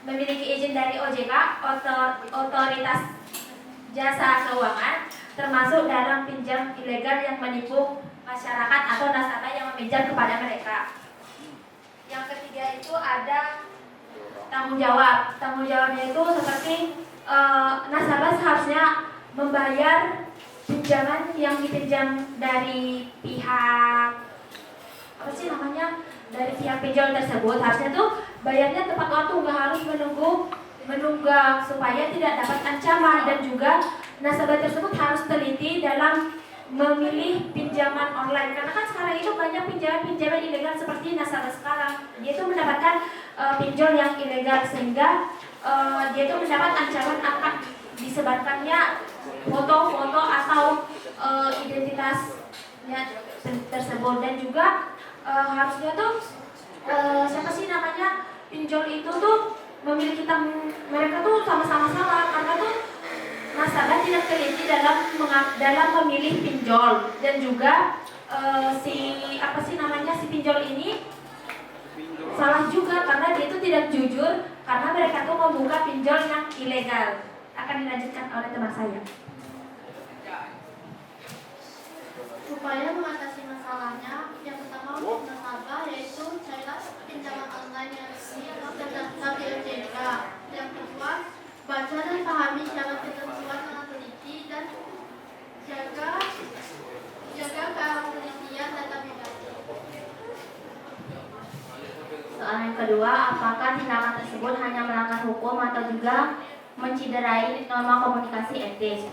memiliki izin dari OJK, otoritas jasa keuangan, termasuk dalam pinjam ilegal yang menipu masyarakat atau nasabah yang meminjam kepada mereka. Yang ketiga itu ada tanggung jawab. Tanggung jawabnya itu seperti nasabah seharusnya membayar pinjaman yang dipinjam dari pihak dari pihak pinjol tersebut. Harusnya tuh bayarnya tepat waktu, nggak harus menunggak supaya tidak dapat ancaman, dan juga nasabah tersebut harus teliti dalam memilih pinjaman online, karena kan sekarang itu banyak pinjaman ilegal seperti nasabah sekarang dia itu mendapatkan pinjol yang ilegal, sehingga dia itu mendapat ancaman akan disebarkannya foto-foto atau identitasnya tersebut. Dan juga harusnya tuh pinjol itu tuh memiliki mereka tuh sama-sama salah, karena tuh nasabah tidak teliti dalam memilih pinjol, dan juga si pinjol ini salah juga karena dia itu tidak jujur, karena mereka tuh membuka pinjol yang ilegal. Akan dilanjutkan oleh teman saya. Upaya mengatasi masalahnya, yang pertama untuk nasabah yaitu carilah pinjaman online yang resmi atau terdaftar di OJK. Yang kedua, baca dan pahami syarat ketentuan dengan teliti dan jaga ketelitian data pribadi. Soal yang kedua, apakah tindakan tersebut hanya melanggar hukum atau juga menciderai norma komunikasi etis?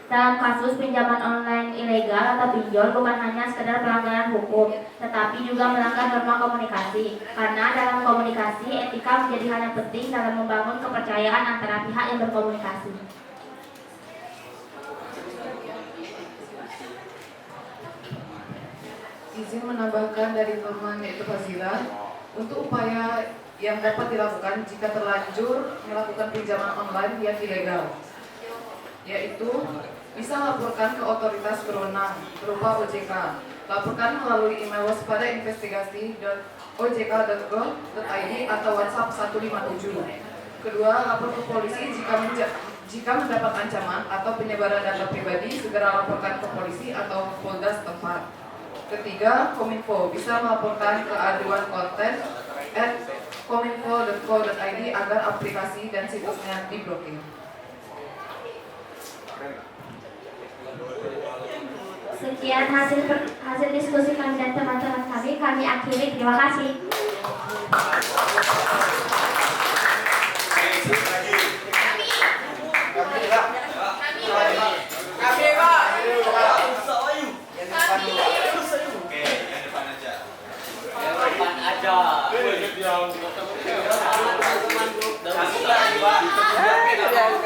Dalam kasus pinjaman online ilegal atau pinjol bukan hanya sekedar pelanggaran hukum, tetapi juga melanggar norma komunikasi. Karena dalam komunikasi, etika menjadi hal yang penting dalam membangun kepercayaan antara pihak yang berkomunikasi. Izin menambahkan dari teman yaitu Fazila, untuk upaya yang dapat dilakukan jika terlanjur melakukan pinjaman online yang ilegal, yaitu bisa laporkan ke otoritas berwenang berupa OJK. Laporkan melalui email waspada.investigasi.ojk.go.id atau WhatsApp 157. Kedua, lapor ke polisi jika mendapat ancaman atau penyebaran data pribadi, segera laporkan ke polisi atau Polda setempat. Ketiga, Kominfo bisa melaporkan ke aduan konten @kominfo.co.id agar aplikasi dan situsnya diblokir. Sekian hasil diskusi kami dan teman-teman kami akhiri. Terima kasih.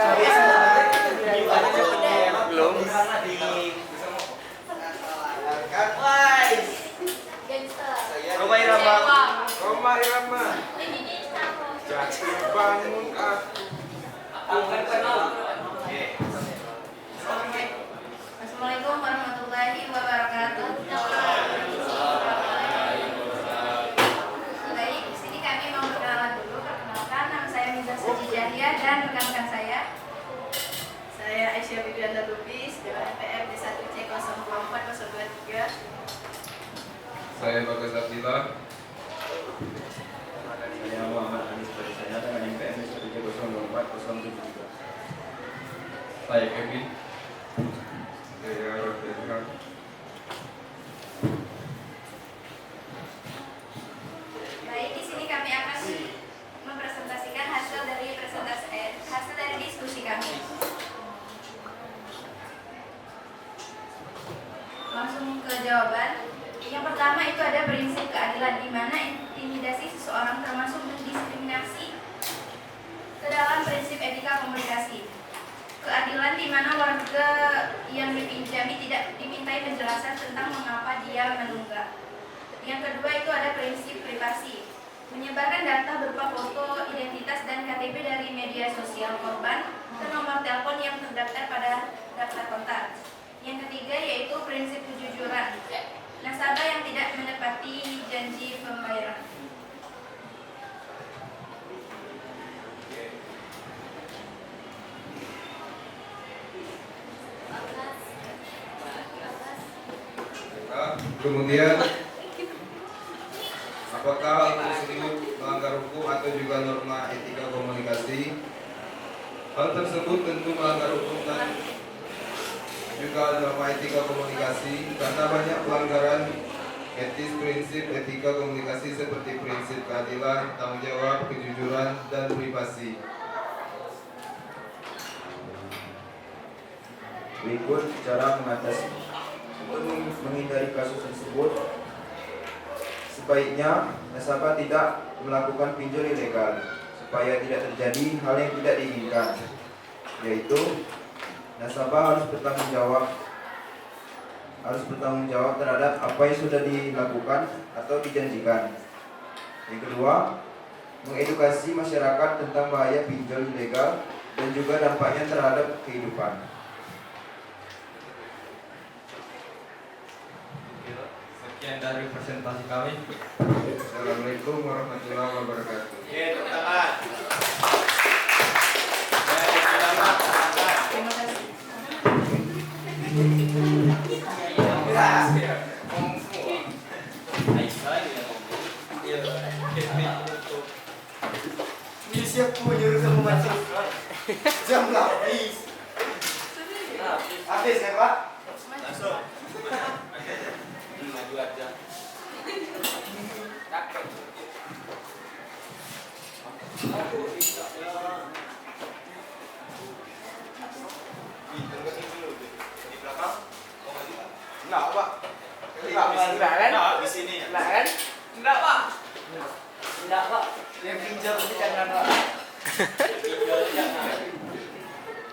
Belum. Gangster. Roma Irama. Kecewa. Roma Irama. Ini sama. Jatuh bangun aku. Assalamualaikum warahmatullahi wabarakatuh. Baik, di sini kami mau berkenalan dulu. Perkenalkan, nama saya Miza Sejijahya dan rekan-rekan saya. Saya Aisyah Bibianda Lubis dengan NPM D1C024023. Saya Bagas Abdillah. Saya Muhammad Anis Barisaya dengan NPM 1302407. Saya Kevin. Saya Rafiq. Baik, di sini kami akan mempresentasikan hasil dari diskusi kami. Langsung ke jawaban. Yang pertama itu ada prinsip keadilan, di mana intimidasi seseorang termasuk diskriminasi ke dalam prinsip etika komunikasi. Keadilan di mana warga yang dipinjami tidak dimintai penjelasan tentang mengapa dia menunggak. Yang kedua itu ada prinsip privasi, menyebarkan data berupa foto, identitas, dan KTP dari media sosial korban ke nomor telepon yang terdaftar pada daftar kontak. Yang ketiga yaitu prinsip kejujuran, nasabah yang tidak menepati janji pembayaran. Kemudian, apakah hal tersebut melanggar hukum atau juga norma etika komunikasi? Hal tersebut tentu melanggar hukum dan juga norma etika komunikasi karena banyak pelanggaran etis prinsip etika komunikasi seperti prinsip keadilan, tanggung jawab, kejujuran, dan privasi. Berikut cara mengatasi. Untuk menghindari kasus tersebut, sebaiknya nasabah tidak melakukan pinjol ilegal supaya tidak terjadi hal yang tidak diinginkan, yaitu nasabah harus bertanggung jawab terhadap apa yang sudah dilakukan atau dijanjikan. Yang kedua, mengedukasi masyarakat tentang bahaya pinjol ilegal dan juga dampaknya terhadap kehidupan. Sekian dari presentasi kami. Assalamualaikum warahmatullahi wabarakatuh. Oke, tepuk tangan. Terima kasih. Ini siap menyuruh kamu masuk. Jam habis. Habis ya Pak? Langsung. Maju aja. Enggak, Pak. Enggak kan? Di sini ya. Enggak kan? Enggak, Pak. Enggak, Pak. Yang pinjam itu jangan, Pak.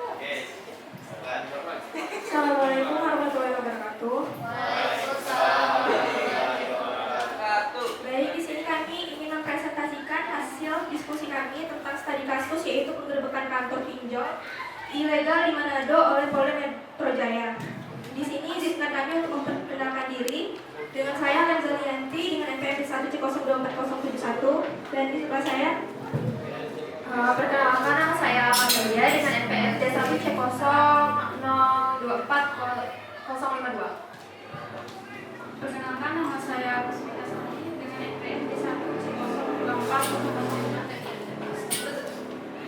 Oke. Assalamualaikum warahmatullahi wabarakatuh. Baik, di sini kami ingin mempresentasikan hasil diskusi kami tentang studi kasus yaitu penggerebekan kantor pinjol ilegal di Manado oleh Polda Metro Jaya. Di sini izinkan kami untuk memperkenalkan diri. Dengan saya Lanzalianti dengan NPM 1C024071 dan di sebelah saya perkenalkan nama saya Amalia dengan NPM D1C0240052. Perkenalkan nama saya Pusmita Sari dengan NPM D1C0240053.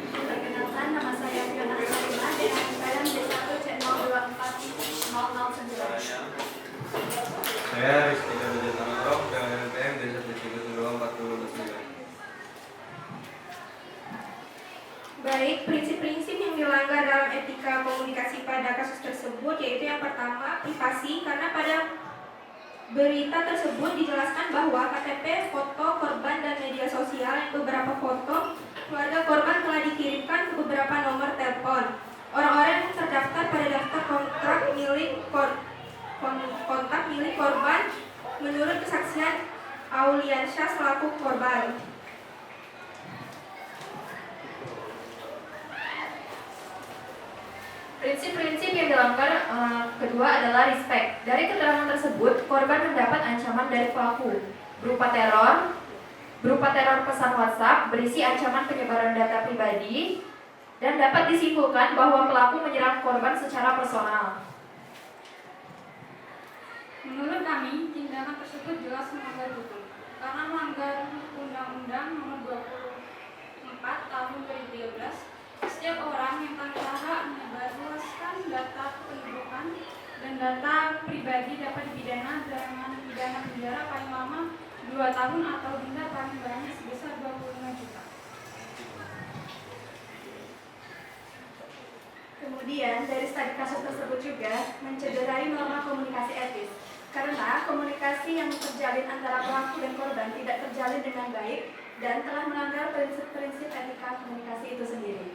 Perkenalkan nama saya Fiona Sarima dengan NPM D1C0240009. Saya Rizky David Tamarok dengan NPM D1C0240009. Baik, prinsip-prinsip yang dilanggar dalam etika komunikasi pada kasus tersebut yaitu yang pertama, privasi, karena pada berita tersebut dijelaskan bahwa KTP, foto korban dan media sosial yang beberapa foto keluarga korban telah dikirimkan ke beberapa nomor telepon. perilaku korban. Prinsip-prinsip yang dilanggar kedua adalah respect. Dari keterangan tersebut, korban mendapat ancaman dari pelaku berupa teror pesan WhatsApp berisi ancaman penyebaran data pribadi, dan dapat disimpulkan bahwa pelaku menyerang korban secara personal. Menurut kami, tindakan tersebut jelas melanggar hukum karena melanggar Undang-Undang Nomor 24 Tahun 2013. Setiap orang yang tanpa hak menyebarluaskan data kependudukan dan data pribadi dapat dipidana dengan pidana penjara paling lama 2 tahun atau denda paling banyak sebesar 25 juta. Kemudian, dari studi kasus tersebut juga mencederai norma komunikasi etis, karena komunikasi yang terjalin antara pelaku dan korban tidak terjalin dengan baik dan telah melanggar prinsip-prinsip etika komunikasi itu sendiri.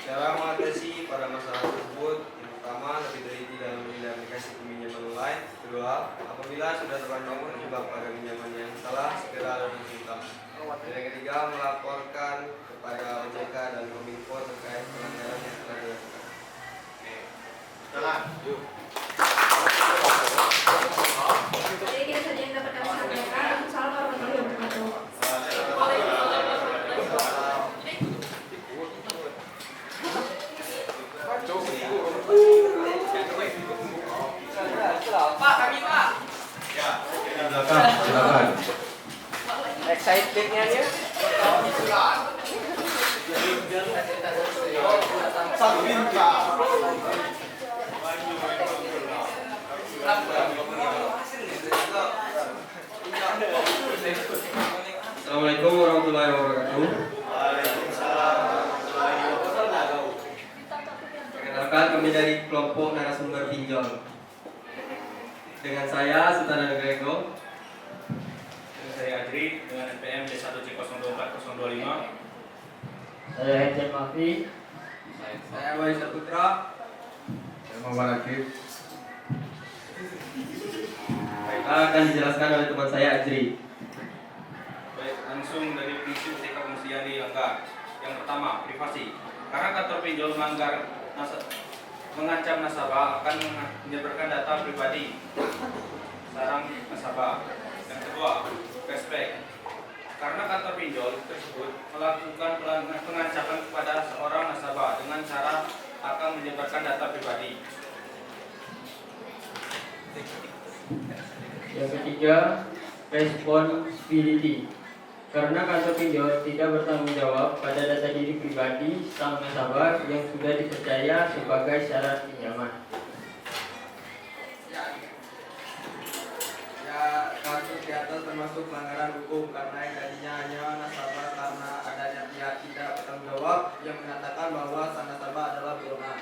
Cara mengatasi pada masalah tersebut, yang pertama, lebih dari tidak memilih aplikasi peminjaman online. Kedua, apabila sudah terlanjur terjebak pada pinjaman yang salah, segera lakukan. Dan yang ketiga, melaporkan kepada OJK dan Kominfo terkait pelanggaran yang telah dilakukan. Jalan, yuk. Jadi kita saja yang dapat kami sampaikan. Assalamualaikum warahmatullahi wabarakatuh. Pak, kami Pak. Ya, Di belakang, silakan. Excitednya dia. Assalamualaikum warahmatullahi wabarakatuh. Waalaikumsalam warahmatullahi wabarakatuh. Perkenalkan, kami dari kelompok narasumber pinjol. Dengan saya Sultan Grego. Dengan saya Ajri dengan NPM D1C024025. Saya Hecen Mafi. Saya Wahyu Saputra. Saya Muhammad Akif. Baiklah, akan dijelaskan oleh teman saya Ajri. Baik, langsung dari prinsip etika komunikasi dilanggar. Yang pertama, privasi. Karena kantor pinjol mengancam nasabah akan menyebarkan data pribadi sarang nasabah. Yang kedua, respect. Karena kantor pinjol tersebut melakukan pengancaman kepada seorang nasabah dengan cara akan menyebarkan data pribadi. Yang ketiga, responsibility. Karena kantor pinjol tidak bertanggung jawab pada data diri pribadi sang nasabah yang sudah dipercaya sebagai syarat pinjaman. Ya, kasus di atas termasuk pelanggaran hukum karena yang tadinya hanya nasabah karena adanya pihak tidak bertanggung jawab yang mengatakan bahwa sang nasabah adalah buronan.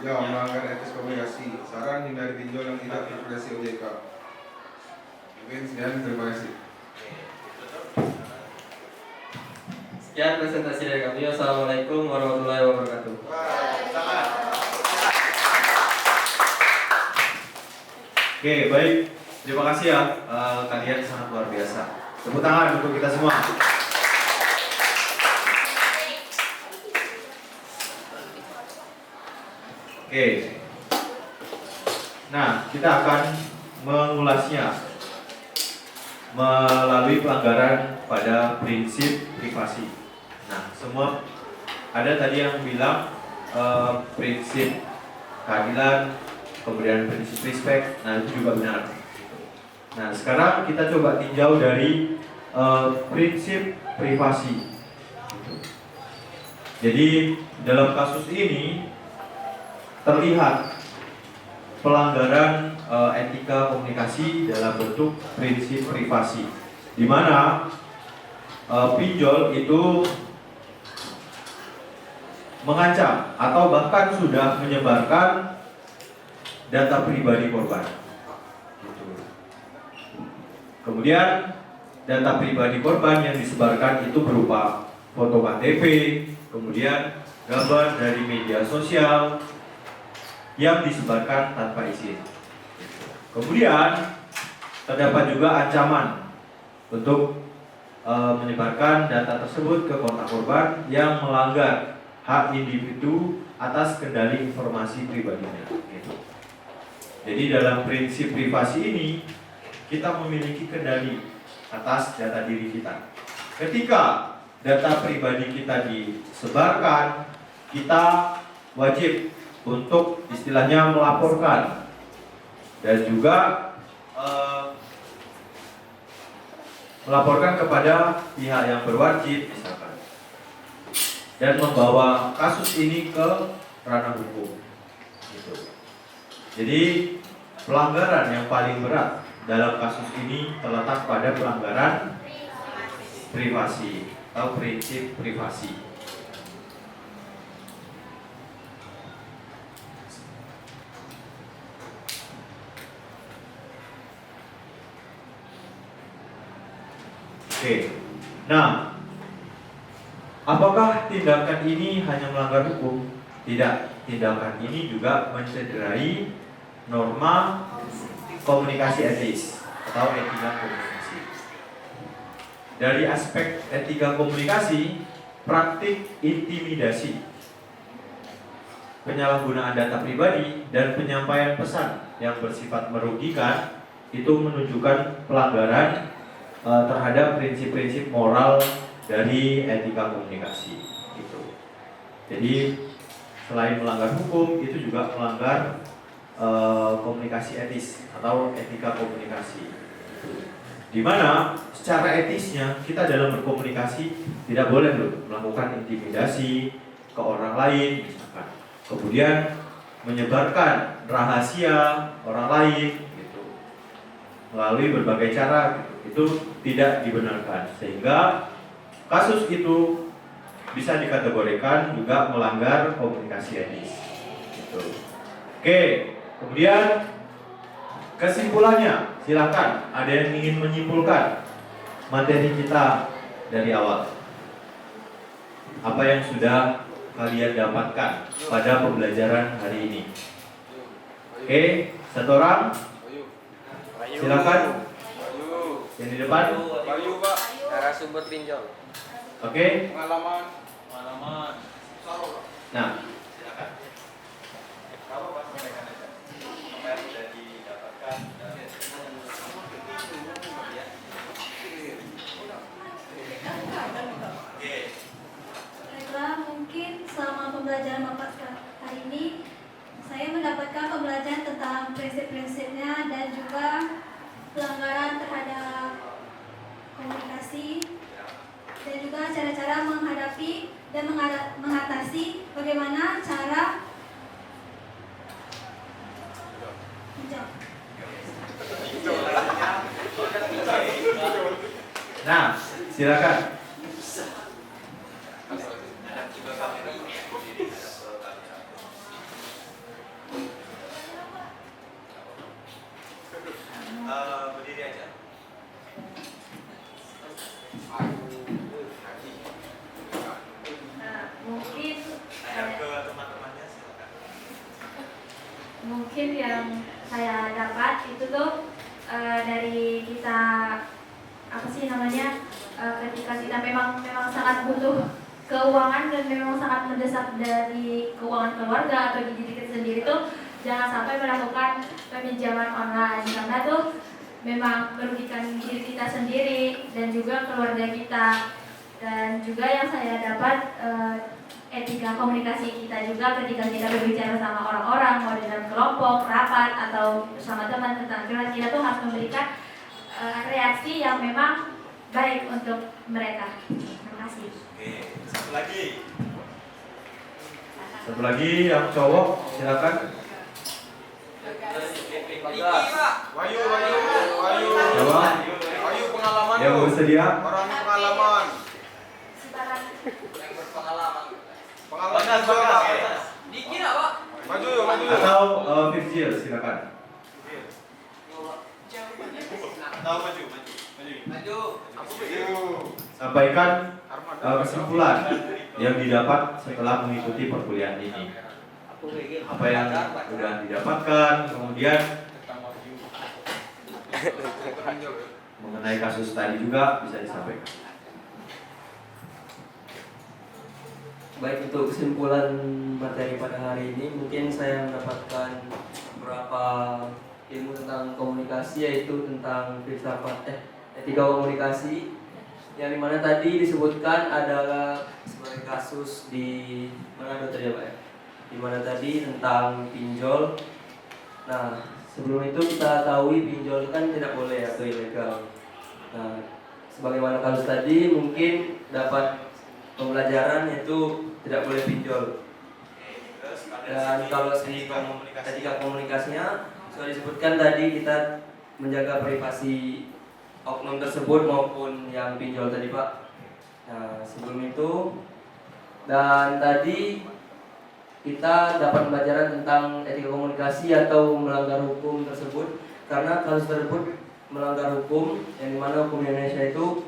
Ya, melanggar etis komunikasi. Saran hindari pinjol yang tidak tervalidasi OJK. Mungkin sekian, terima kasih. Sekian presentasi dari kami. Wassalamualaikum warahmatullahi wabarakatuh. Oke, baik. Terima kasih ya. Kalian sangat luar biasa. Tepuk tangan untuk kita semua. Oke. Nah, kita akan mengulasnya melalui pelanggaran pada prinsip privasi. Nah, semua ada tadi yang bilang prinsip keadilan, kemudian prinsip respect. Nah, itu juga benar. Nah, sekarang kita coba tinjau dari prinsip privasi. Jadi dalam kasus ini terlihat pelanggaran etika komunikasi dalam bentuk prinsip privasi, di mana pinjol itu mengancam atau bahkan sudah menyebarkan data pribadi korban. Kemudian data pribadi korban yang disebarkan itu berupa foto KTP, kemudian gambar dari media sosial yang disebarkan tanpa izin. Kemudian terdapat juga ancaman untuk menyebarkan data tersebut ke kontak korban yang melanggar hak individu atas kendali informasi pribadinya. Jadi dalam prinsip privasi ini kita memiliki kendali atas data diri kita. Ketika data pribadi kita disebarkan, kita wajib untuk istilahnya melaporkan dan juga melaporkan kepada pihak yang berwajib misalkan, dan membawa kasus ini ke ranah hukum. Gitu. Jadi pelanggaran yang paling berat dalam kasus ini terletak pada pelanggaran privasi atau prinsip privasi. Oke, nah, apakah tindakan ini hanya melanggar hukum? Tidak, tindakan ini juga mencederai norma komunikasi etis atau etika komunikasi. Dari aspek etika komunikasi, praktik intimidasi, penyalahgunaan data pribadi, dan penyampaian pesan yang bersifat merugikan itu menunjukkan pelanggaran terhadap prinsip-prinsip moral dari etika komunikasi. Gitu. Jadi selain melanggar hukum, itu juga melanggar komunikasi etis atau etika komunikasi. Di mana secara etisnya kita dalam berkomunikasi tidak boleh melakukan intimidasi ke orang lain, misalkan. Kemudian menyebarkan rahasia orang lain, gitu, melalui berbagai cara. Gitu. Itu tidak dibenarkan, sehingga kasus itu bisa dikategorikan juga melanggar komunikasi etis. Gitu. Oke, kemudian kesimpulannya, silakan ada yang ingin menyimpulkan materi kita dari awal. Apa yang sudah kalian dapatkan pada pembelajaran hari ini? Oke, satu orang, silakan. Yang di depan. Bayu, Pak. Narasumber pinjol. Oke. Pengalaman. Nah, silakan. Kamu pas sampaikan aja. Apa yang sudah didapatkan dan Oke. Baiklah, mungkin selama pembelajaran Bapak hari ini saya mendapatkan pembelajaran tentang prinsip-prinsipnya dan juga pelanggaran terhadap komunikasi dan juga cara-cara menghadapi dan mengatasi bagaimana cara menjawab. Nah, silakan. Berdiri aja. Mungkin ke teman-temannya, silakan. mungkin yang saya dapat itu tuh dari kita apa sih namanya ketika kita memang sangat butuh keuangan dan memang sangat mendesak dari keuangan keluarga atau di diri kita sendiri tuh jangan sampai melakukan peminjaman online karena tuh memang merugikan diri kita sendiri dan juga keluarga kita. Dan juga yang saya dapat etika komunikasi kita juga ketika kita berbicara sama orang-orang, mau di dalam kelompok, rapat, atau bersama teman tentang curhat, kita tuh harus memberikan reaksi yang memang baik untuk mereka. Terima kasih. Oke, satu lagi. Satu lagi yang cowok, silakan. Wayu. Wayu pengalaman. Yang bersedia. Orang pengalaman. Pengalaman juga, Pak. Dikit nggak, Pak? Maju yuk. Atau Virgil, silakan. Tahu maju. Maju. Aku video. Sampaikan Arman. kesimpulan yang didapat setelah mengikuti perkuliahan ini. Apa yang sudah didapatkan, kemudian mengenai kasus tadi juga bisa disampaikan. Baik, untuk kesimpulan materi pada hari ini mungkin saya mendapatkan beberapa ilmu tentang komunikasi, yaitu tentang filsafat etika komunikasi, yang dimana tadi disebutkan adalah sebagai kasus di Manado tadi ya Pak ya, dimana tadi tentang pinjol. Nah, sebelum itu kita tahu pinjol kan tidak boleh atau ilegal. Nah, sebagaimana kasus tadi mungkin dapat pembelajaran yaitu tidak boleh pinjol. Dan kalau di etika komunikasinya sudah disebutkan tadi, kita menjaga privasi oknum tersebut maupun yang pinjol tadi Pak. Nah, sebelum itu dan tadi kita dapat pembelajaran tentang etika komunikasi atau melanggar hukum tersebut, karena kasus tersebut melanggar hukum, yang dimana hukum Indonesia itu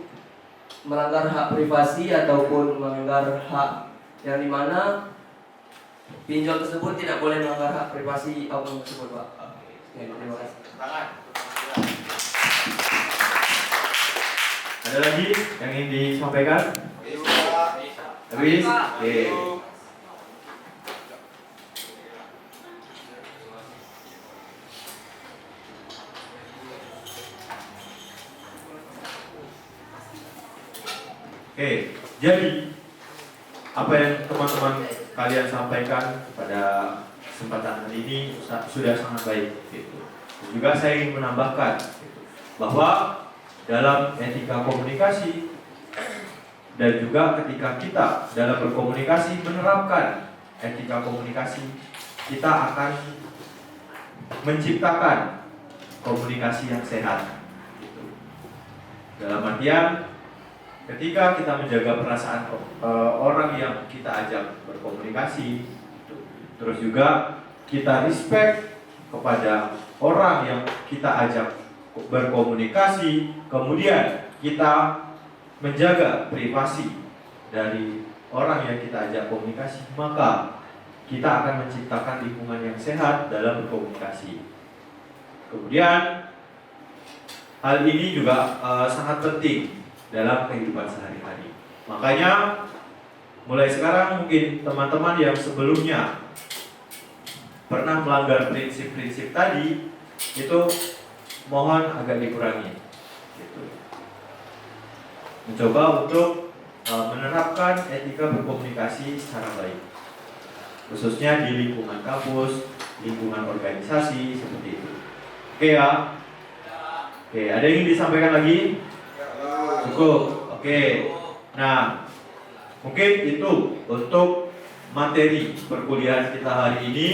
melanggar hak privasi ataupun melanggar hak yang dimana pinjol tersebut tidak boleh melanggar hak privasi oknum tersebut Pak. Ya, terima kasih. Tangan. Ada lagi yang ingin disampaikan? Habis? Oke. Oke, jadi apa yang teman-teman kalian sampaikan pada kesempatan hari ini sudah sangat baik. Gitu. Dan juga saya ingin menambahkan bahwa dalam etika komunikasi dan juga ketika kita dalam berkomunikasi menerapkan etika komunikasi, kita akan menciptakan komunikasi yang sehat. Gitu. Dalam artian ketika kita menjaga perasaan orang yang kita ajak berkomunikasi, terus juga kita respect kepada orang yang kita ajak berkomunikasi, kemudian kita menjaga privasi dari orang yang kita ajak komunikasi, maka kita akan menciptakan lingkungan yang sehat dalam berkomunikasi. Kemudian hal ini juga sangat penting dalam kehidupan sehari-hari. Makanya mulai sekarang mungkin teman-teman yang sebelumnya pernah melanggar prinsip-prinsip tadi itu mohon agak dikurangi. Gitu. Mencoba untuk menerapkan etika berkomunikasi secara baik, khususnya di lingkungan kampus, lingkungan organisasi seperti itu. Oke ya. Oke, ada yang ingin disampaikan lagi? Cukup. Oke. Nah, mungkin itu untuk materi perkuliahan kita hari ini.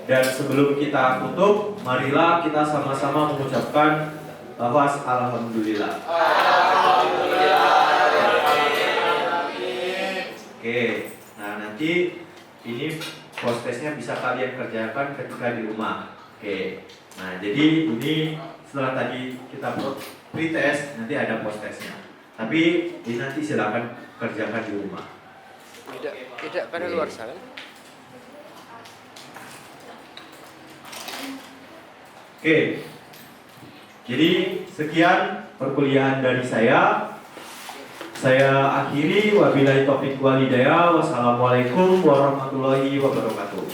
Dan sebelum kita tutup, marilah kita sama-sama mengucapkan lafaz alhamdulillah. Oke. Nah, nanti ini post-testnya bisa kalian kerjakan ketika di rumah. Oke. Nah, jadi ini setelah tadi kita pre-test, nanti ada post-testnya. Tapi ini nanti silakan kerjakan di rumah. Tidak pada luar sana. Oke. Jadi sekian perkuliahan dari saya. Saya akhiri, wabillahi taufiq wal hidayah. Wassalamualaikum warahmatullahi wabarakatuh.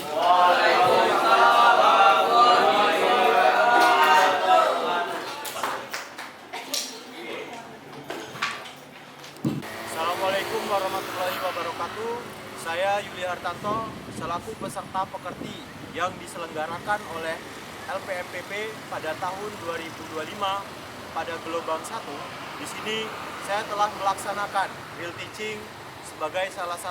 Assalamualaikum warahmatullahi wabarakatuh. Saya Yuli Hartanto selaku peserta pekerti yang diselenggarakan oleh LPMPP pada tahun 2025 pada gelombang 1. Di sini saya telah melaksanakan real teaching sebagai salah satu